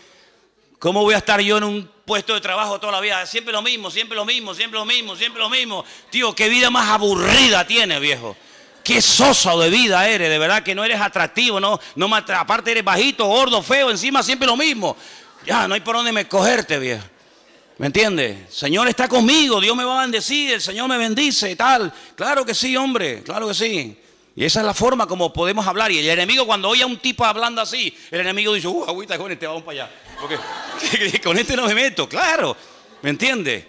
A: ¿cómo voy a estar yo en un puesto de trabajo toda la vida? Siempre lo mismo, siempre lo mismo, siempre lo mismo, siempre lo mismo. Tío, qué vida más aburrida tienes, viejo. Qué soso de vida eres, de verdad que no eres atractivo, aparte eres bajito, gordo, feo, encima siempre lo mismo. Ya, no hay por dónde me cogerte, viejo. ¿Me entiendes? El Señor está conmigo, Dios me va a bendecir, el Señor me bendice y tal. Claro que sí, hombre, claro que sí. Y esa es la forma como podemos hablar. Y el enemigo, cuando oye a un tipo hablando así, el enemigo dice, agüita con este, vamos para allá. Porque con este no me meto, claro. ¿Me entiendes?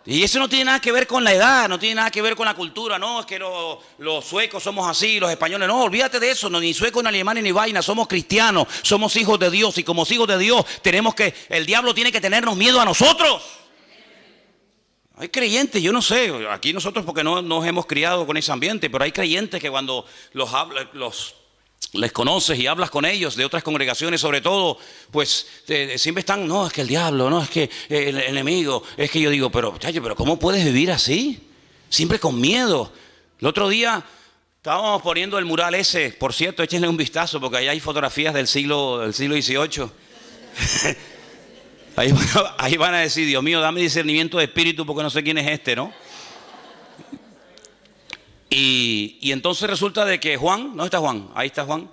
A: Y eso no tiene nada que ver con la edad, no tiene nada que ver con la cultura. No, es que los suecos somos así, los españoles. No, olvídate de eso, no, ni suecos, ni alemanes, ni vaina. Somos cristianos, somos hijos de Dios. Y como hijos de Dios, el diablo tiene que tenernos miedo a nosotros. Hay creyentes, yo no sé, aquí nosotros porque no nos hemos criado con ese ambiente, pero hay creyentes que cuando les conoces y hablas con ellos de otras congregaciones sobre todo, pues siempre están, no, es que el diablo, no, es que el enemigo, es que yo digo, pero ¿cómo puedes vivir así? Siempre con miedo. El otro día estábamos poniendo el mural ese, por cierto, échenle un vistazo porque ahí hay fotografías del siglo XVIII. Ahí van a decir, Dios mío, dame discernimiento de espíritu porque no sé quién es este, ¿no? Y entonces resulta de que Juan, ¿no está Juan? Ahí está Juan.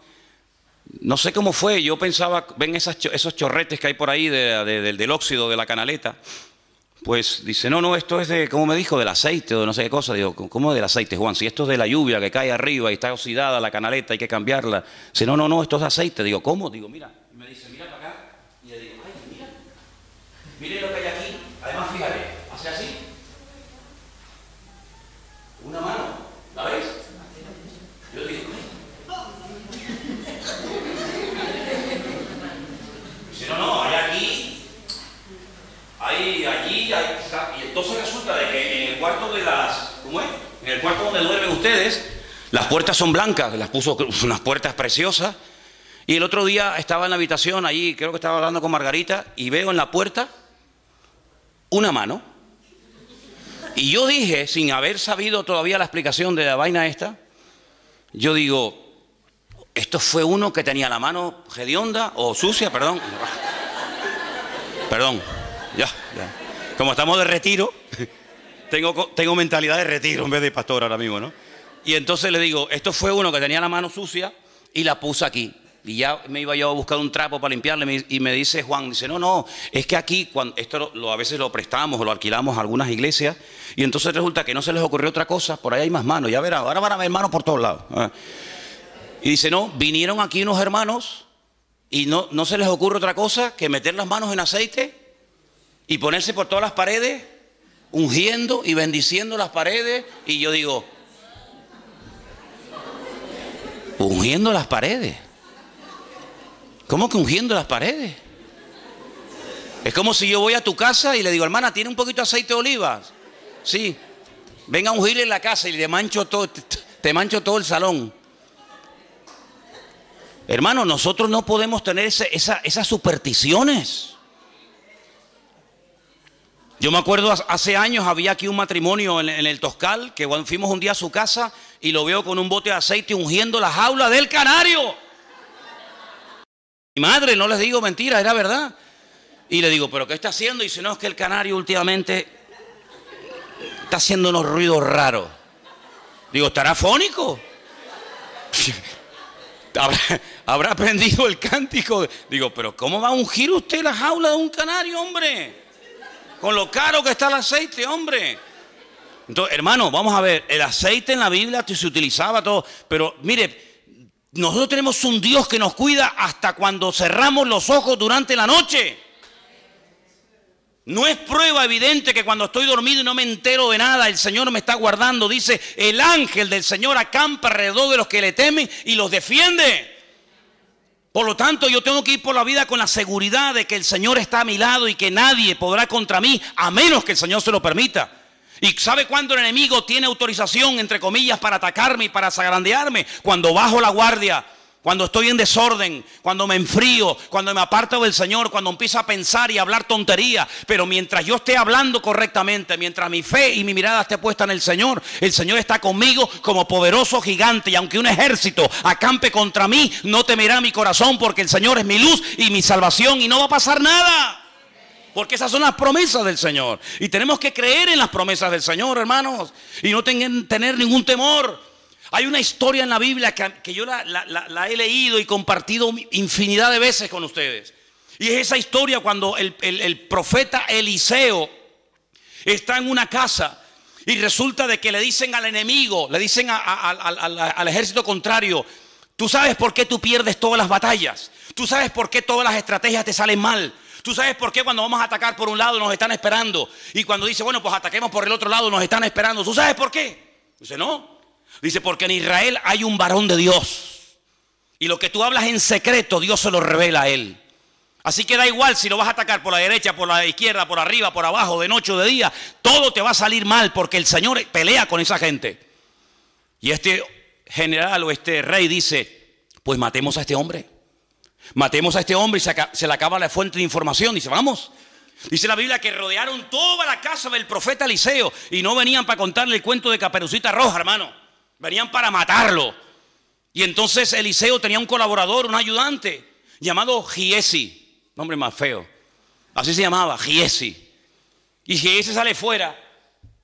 A: No sé cómo fue, yo pensaba, ven esos chorretes que hay por ahí del óxido de la canaleta. Pues dice, no, esto es de, ¿cómo me dijo? Del aceite o no sé qué cosa. Digo, ¿cómo del aceite, Juan? Si esto es de la lluvia que cae arriba y está oxidada la canaleta, hay que cambiarla. Dice, no, esto es de aceite. Digo, ¿cómo? Digo, mira. Y me dice, mira para acá. Y le digo, ay, mira. Mire lo que hay aquí. Además, fíjate, hace así. Una mano. ¿La ves? Yo digo, dice, no, hay aquí, hay allí, hay. Y entonces resulta de que en el cuarto ¿cómo es? En el cuarto donde duermen ustedes, las puertas son blancas, las puso unas puertas preciosas. Y el otro día estaba en la habitación, allí creo que estaba hablando con Margarita, y veo en la puerta una mano. Y yo dije, sin haber sabido todavía la explicación de la vaina esta, yo digo, esto fue uno que tenía la mano hedionda o sucia, perdón. Perdón, ya. Como estamos de retiro, tengo mentalidad de retiro en vez de pastor ahora mismo, ¿no? Y entonces le digo, esto fue uno que tenía la mano sucia y la puse aquí. Y ya me iba yo a buscar un trapo para limpiarle y me dice Juan, dice, no, es que aquí, esto a veces lo prestamos o lo alquilamos a algunas iglesias y entonces resulta que no se les ocurrió otra cosa, por ahí hay más manos, ya verá, ahora van a ver manos por todos lados. Y dice, no, vinieron aquí unos hermanos y no se les ocurre otra cosa que meter las manos en aceite y ponerse por todas las paredes, ungiendo y bendiciendo las paredes. Y yo digo, ungiendo las paredes. ¿Cómo que ungiendo las paredes? Es como si yo voy a tu casa y le digo, hermana, ¿tiene un poquito de aceite de olivas? Sí. venga a ungirle en la casa y te mancho todo el salón. Hermano, nosotros no podemos tener esas supersticiones. Yo me acuerdo hace años había aquí un matrimonio en el Toscal, que cuando fuimos un día a su casa y lo veo con un bote de aceite ungiendo la jaula del canario. Mi madre, no les digo mentira, era verdad. Y le digo, ¿pero qué está haciendo? Y dice, no, es que el canario últimamente está haciendo unos ruidos raros. Digo, ¿estará afónico? ¿Habrá aprendido el cántico? Digo, ¿pero cómo va a ungir usted la jaula de un canario, hombre? Con lo caro que está el aceite, hombre. Entonces, hermano, vamos a ver, el aceite en la Biblia se utilizaba todo, pero mire, nosotros tenemos un Dios que nos cuida hasta cuando cerramos los ojos durante la noche. No es prueba evidente que cuando estoy dormido y no me entero de nada, el Señor me está guardando. Dice, el ángel del Señor acampa alrededor de los que le temen y los defiende. Por lo tanto, yo tengo que ir por la vida con la seguridad de que el Señor está a mi lado y que nadie podrá contra mí, a menos que el Señor se lo permita. ¿Y sabe cuándo el enemigo tiene autorización, entre comillas, para atacarme y para zarandearme? Cuando bajo la guardia, cuando estoy en desorden, cuando me enfrío, cuando me aparto del Señor, cuando empiezo a pensar y a hablar tontería. Pero mientras yo esté hablando correctamente, mientras mi fe y mi mirada esté puesta en el Señor está conmigo como poderoso gigante. Y aunque un ejército acampe contra mí, no temerá mi corazón, porque el Señor es mi luz y mi salvación y no va a pasar nada. Porque esas son las promesas del Señor. Y tenemos que creer en las promesas del Señor, hermanos, y no tener ningún temor. Hay una historia en la Biblia que yo la he leído y compartido infinidad de veces con ustedes. Y es esa historia cuando el profeta Eliseo está en una casa y resulta de que le dicen al enemigo, le dicen al ejército contrario, tú sabes por qué tú pierdes todas las batallas, tú sabes por qué todas las estrategias te salen mal. Tú sabes por qué cuando vamos a atacar por un lado nos están esperando. Y cuando dice, bueno, pues ataquemos por el otro lado, nos están esperando. ¿Tú sabes por qué? Dice, no. Dice, porque en Israel hay un varón de Dios. Y lo que tú hablas en secreto, Dios se lo revela a él. Así que da igual si lo vas a atacar por la derecha, por la izquierda, por arriba, por abajo, de noche o de día. Todo te va a salir mal porque el Señor pelea con esa gente. Y este general o este rey dice, pues matemos a este hombre. Matemos a este hombre y se le acaba la fuente de información. Dice, vamos. Dice la Biblia que rodearon toda la casa del profeta Eliseo y no venían para contarle el cuento de Caperucita Roja, hermano. Venían para matarlo. Y entonces Eliseo tenía un colaborador, un ayudante, llamado Giesi. Nombre más feo. Así se llamaba, Giesi. Y Giesi sale fuera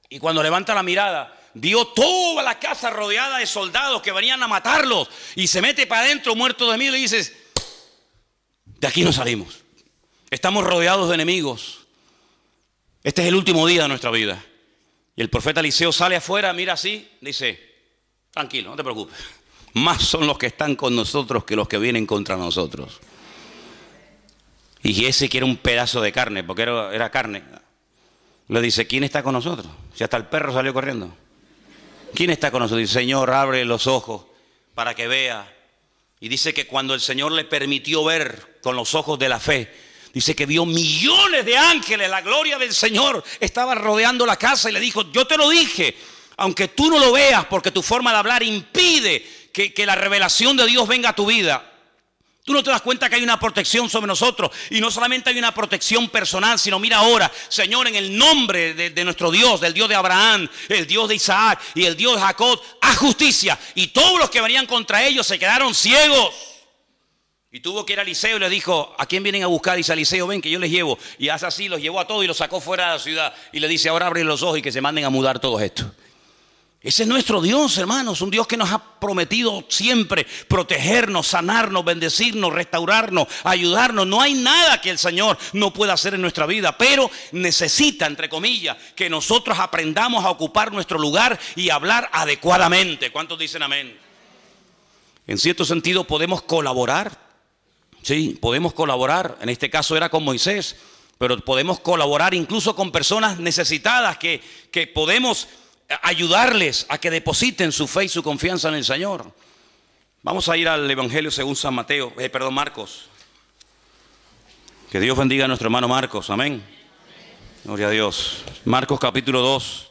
A: y cuando levanta la mirada, vio toda la casa rodeada de soldados que venían a matarlos. Y se mete para adentro muerto de miedo y dices, de aquí no salimos. Estamos rodeados de enemigos. Este es el último día de nuestra vida. Y el profeta Eliseo sale afuera, mira así, dice, tranquilo, no te preocupes. Más son los que están con nosotros que los que vienen contra nosotros. Y ese quiere un pedazo de carne, porque era carne. Le dice, ¿quién está con nosotros? Si hasta el perro salió corriendo. ¿Quién está con nosotros? Dice, Señor, abre los ojos para que vea. Y dice que cuando el Señor le permitió ver con los ojos de la fe, dice que vio millones de ángeles, la gloria del Señor estaba rodeando la casa y le dijo, yo te lo dije, aunque tú no lo veas porque tu forma de hablar impide que la revelación de Dios venga a tu vida. Tú no te das cuenta que hay una protección sobre nosotros. Y no solamente hay una protección personal, sino mira ahora, Señor, en el nombre de nuestro Dios, del Dios de Abraham, el Dios de Isaac y el Dios de Jacob, haz justicia. Y todos los que venían contra ellos se quedaron ciegos. Y tuvo que ir a Eliseo y le dijo, ¿a quién vienen a buscar? Dice Eliseo, ven que yo les llevo. Y hace así, los llevó a todos y los sacó fuera de la ciudad. Y le dice, ahora abre los ojos y que se manden a mudar todos estos. Ese es nuestro Dios, hermanos, un Dios que nos ha prometido siempre protegernos, sanarnos, bendecirnos, restaurarnos, ayudarnos. No hay nada que el Señor no pueda hacer en nuestra vida, pero necesita, entre comillas, que nosotros aprendamos a ocupar nuestro lugar y hablar adecuadamente. ¿Cuántos dicen amén? En cierto sentido podemos colaborar, sí, podemos colaborar. En este caso era con Moisés, pero podemos colaborar incluso con personas necesitadas que podemos ayudarles a que depositen su fe y su confianza en el Señor. Vamos a ir al Evangelio según San Marcos. Que Dios bendiga a nuestro hermano Marcos, amén. Gloria a Dios. Marcos capítulo 2.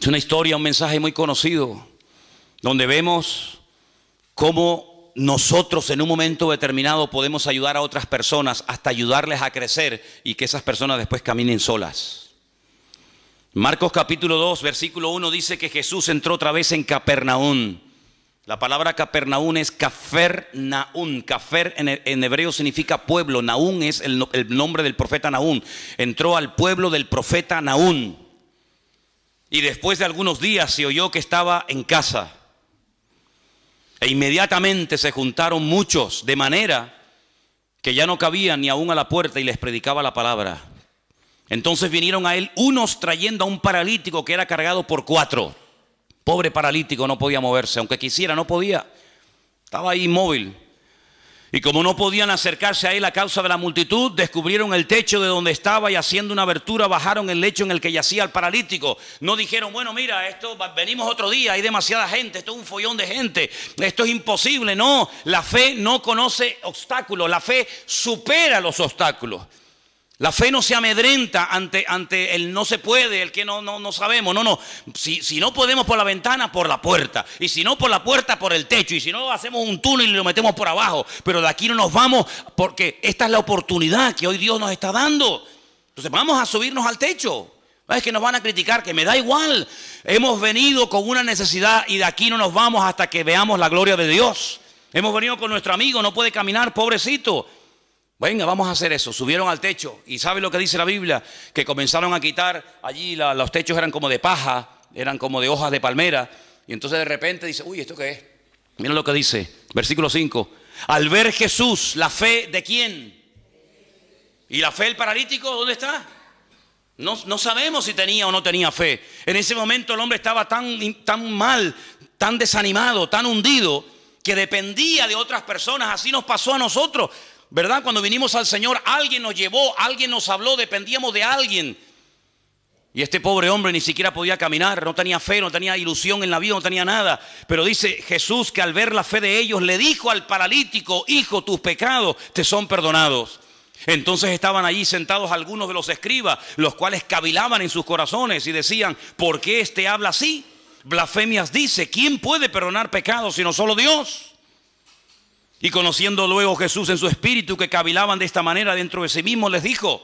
A: Es una historia, un mensaje muy conocido, donde vemos cómo nosotros en un momento determinado podemos ayudar a otras personas, hasta ayudarles a crecer y que esas personas después caminen solas. Marcos capítulo 2, versículo 1 dice que Jesús entró otra vez en Capernaum. La palabra Capernaum es Cafernaum. Cafer en hebreo significa pueblo. Naún es el nombre del profeta Nahum. Entró al pueblo del profeta Nahum. Y después de algunos días se oyó que estaba en casa. E inmediatamente se juntaron muchos, de manera que ya no cabían ni aún a la puerta, y les predicaba la palabra. Entonces vinieron a él unos trayendo a un paralítico que era cargado por 4. Pobre paralítico, no podía moverse, aunque quisiera, no podía. Estaba ahí inmóvil. Y como no podían acercarse a él a causa de la multitud, descubrieron el techo de donde estaba y haciendo una abertura bajaron el lecho en el que yacía el paralítico. No dijeron, bueno, mira, venimos otro día, hay demasiada gente, esto es un follón de gente, esto es imposible. No, la fe no conoce obstáculos, la fe supera los obstáculos. La fe no se amedrenta ante el no se puede, el que no sabemos. No. Si no podemos por la ventana, por la puerta. Y si no por la puerta, por el techo. Y si no, hacemos un túnel y lo metemos por abajo. Pero de aquí no nos vamos, porque esta es la oportunidad que hoy Dios nos está dando. Entonces vamos a subirnos al techo. Es que nos van a criticar, que me da igual. Hemos venido con una necesidad y de aquí no nos vamos hasta que veamos la gloria de Dios. Hemos venido con nuestro amigo, no puede caminar, pobrecito. Venga, vamos a hacer eso. Subieron al techo y ¿sabe lo que dice la Biblia? Que comenzaron a quitar allí, los techos eran como de paja, eran como de hojas de palmera. Y entonces de repente dice, uy, ¿esto qué es? Mira lo que dice, versículo 5. Al ver Jesús, ¿la fe de quién? ¿Y la fe del paralítico dónde está? No sabemos si tenía o no tenía fe. En ese momento el hombre estaba tan mal, tan desanimado, tan hundido, que dependía de otras personas. Así nos pasó a nosotros. ¿Verdad? Cuando vinimos al Señor, alguien nos llevó, alguien nos habló, dependíamos de alguien. Y este pobre hombre ni siquiera podía caminar, no tenía fe, no tenía ilusión en la vida, no tenía nada. Pero dice Jesús que al ver la fe de ellos, le dijo al paralítico, hijo, tus pecados te son perdonados. Entonces estaban allí sentados algunos de los escribas, los cuales cavilaban en sus corazones y decían, ¿por qué este habla así? Blasfemias dice, ¿quién puede perdonar pecados sino solo Dios? Y conociendo luego Jesús en su espíritu que cavilaban de esta manera dentro de sí mismo, les dijo,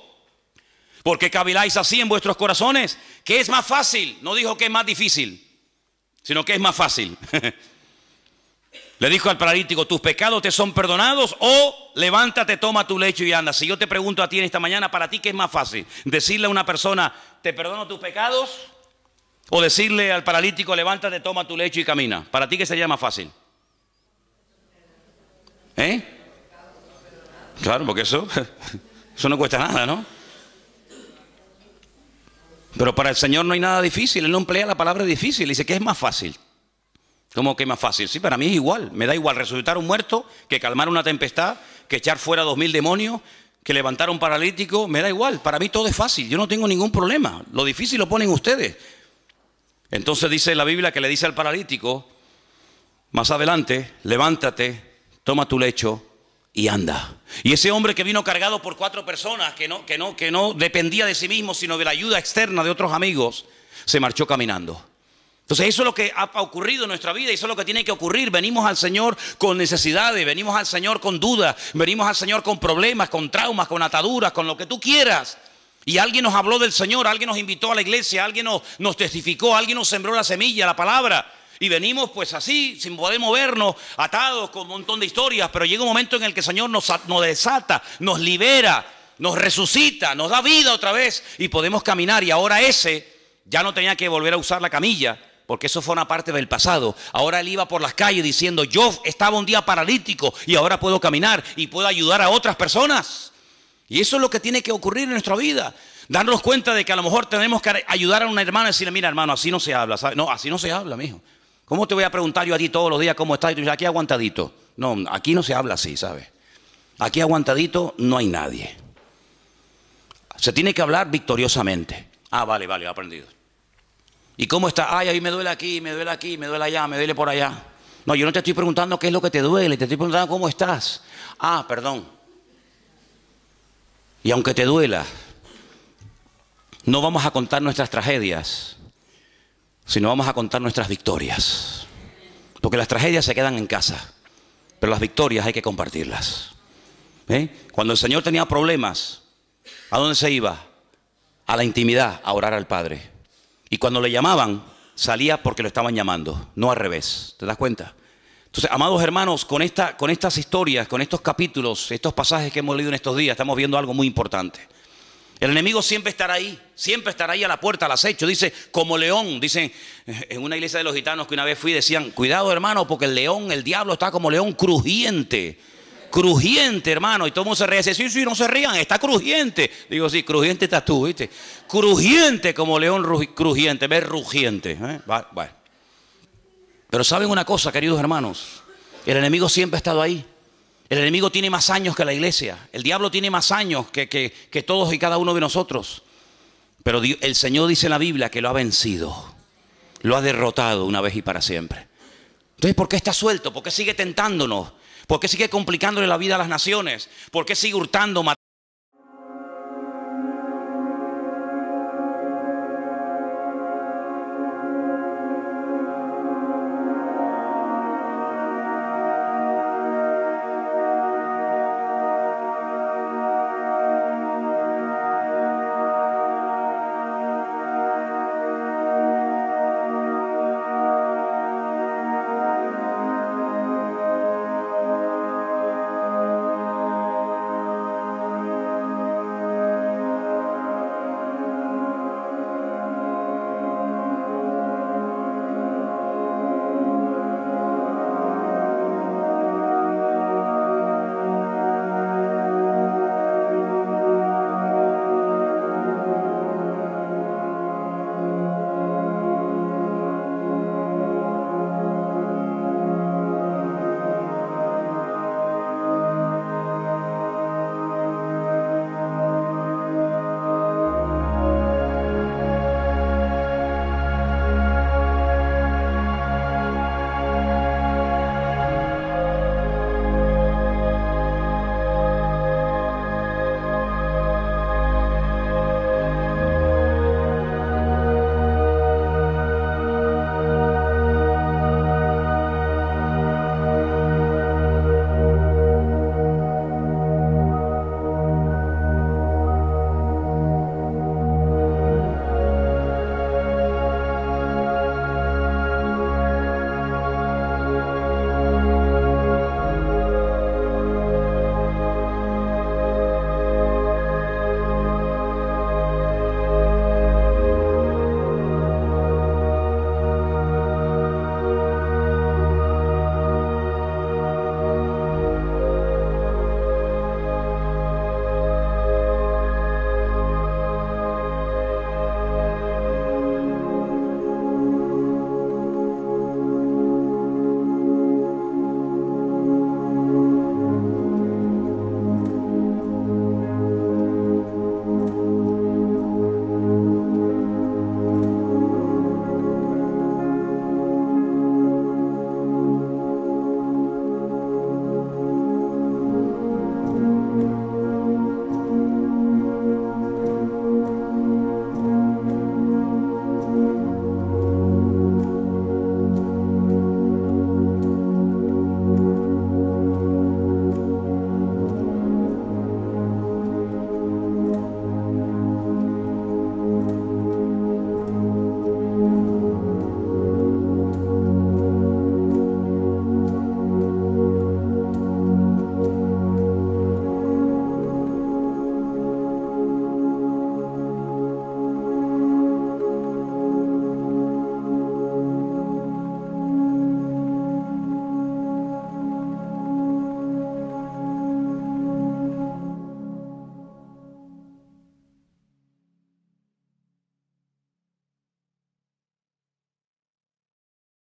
A: ¿por qué caviláis así en vuestros corazones? ¿Qué es más fácil? No dijo que es más difícil, sino que es más fácil. Le dijo al paralítico, ¿tus pecados te son perdonados? O levántate, toma tu lecho y anda. Si yo te pregunto a ti en esta mañana, ¿para ti qué es más fácil? ¿Decirle a una persona, te perdono tus pecados? ¿O decirle al paralítico, levántate, toma tu lecho y camina? ¿Para ti qué sería más fácil? Claro, porque eso no cuesta nada, ¿no? Pero para el Señor no hay nada difícil. Él no emplea la palabra difícil. Dice que es más fácil. ¿Cómo que es más fácil? Sí, para mí es igual. Me da igual resucitar un muerto, que calmar una tempestad, que echar fuera 2000 demonios, que levantar a un paralítico. Me da igual. Para mí todo es fácil. Yo no tengo ningún problema. Lo difícil lo ponen ustedes. Entonces dice la Biblia que le dice al paralítico, más adelante, levántate, toma tu lecho y anda. Y ese hombre que vino cargado por 4 personas, que no dependía de sí mismo, sino de la ayuda externa de otros amigos, se marchó caminando. Entonces eso es lo que ha ocurrido en nuestra vida y eso es lo que tiene que ocurrir. Venimos al Señor con necesidades, venimos al Señor con dudas, venimos al Señor con problemas, con traumas, con ataduras, con lo que tú quieras. Y alguien nos habló del Señor, alguien nos invitó a la iglesia, alguien nos testificó, alguien nos sembró la semilla, la palabra. Y venimos pues así, sin poder movernos, atados con un montón de historias. Pero llega un momento en el que el Señor nos desata, nos libera, nos resucita, nos da vida otra vez. Y podemos caminar. Y ahora ese ya no tenía que volver a usar la camilla, porque eso fue una parte del pasado. Ahora él iba por las calles diciendo, yo estaba un día paralítico y ahora puedo caminar y puedo ayudar a otras personas. Y eso es lo que tiene que ocurrir en nuestra vida. Darnos cuenta de que a lo mejor tenemos que ayudar a una hermana y decirle, mira hermano, así no se habla, ¿sabes? No, así no se habla, mijo. ¿Cómo te voy a preguntar yo a ti todos los días cómo estás? Y tú dices, aquí aguantadito. No, aquí no se habla así, ¿sabes? Aquí aguantadito no hay nadie. Se tiene que hablar victoriosamente. Ah, vale, he aprendido. ¿Y cómo está? Ay, ahí me duele aquí, me duele aquí, me duele allá, me duele por allá. No, yo no te estoy preguntando qué es lo que te duele, te estoy preguntando cómo estás. Ah, perdón. Y aunque te duela, no vamos a contar nuestras tragedias. sino vamos a contar nuestras victorias. Porque las tragedias se quedan en casa, pero las victorias hay que compartirlas. Cuando el Señor tenía problemas, ¿a dónde se iba? A la intimidad, a orar al Padre. Y cuando le llamaban, salía porque lo estaban llamando, no al revés. ¿Te das cuenta? Entonces, amados hermanos, con estas historias, con estos capítulos, estos pasajes que hemos leído en estos días, estamos viendo algo muy importante. El enemigo siempre estará ahí a la puerta, al acecho. Dice, como león. Dicen, en una iglesia de los gitanos que una vez fui, decían, cuidado hermano, porque el león, el diablo está como león crujiente. Crujiente, hermano. Y todo el mundo se ríe. Dice, sí, no se rían, está crujiente. Digo, sí, crujiente estás tú, ¿viste? Crujiente como león crujiente, ves rugiente. Vale. Pero ¿saben una cosa, queridos hermanos? El enemigo siempre ha estado ahí. El enemigo tiene más años que la iglesia. El diablo tiene más años que todos y cada uno de nosotros. Pero el Señor dice en la Biblia que lo ha vencido. Lo ha derrotado una vez y para siempre. Entonces, ¿por qué está suelto? ¿Por qué sigue tentándonos? ¿Por qué sigue complicándole la vida a las naciones? ¿Por qué sigue hurtando, matando?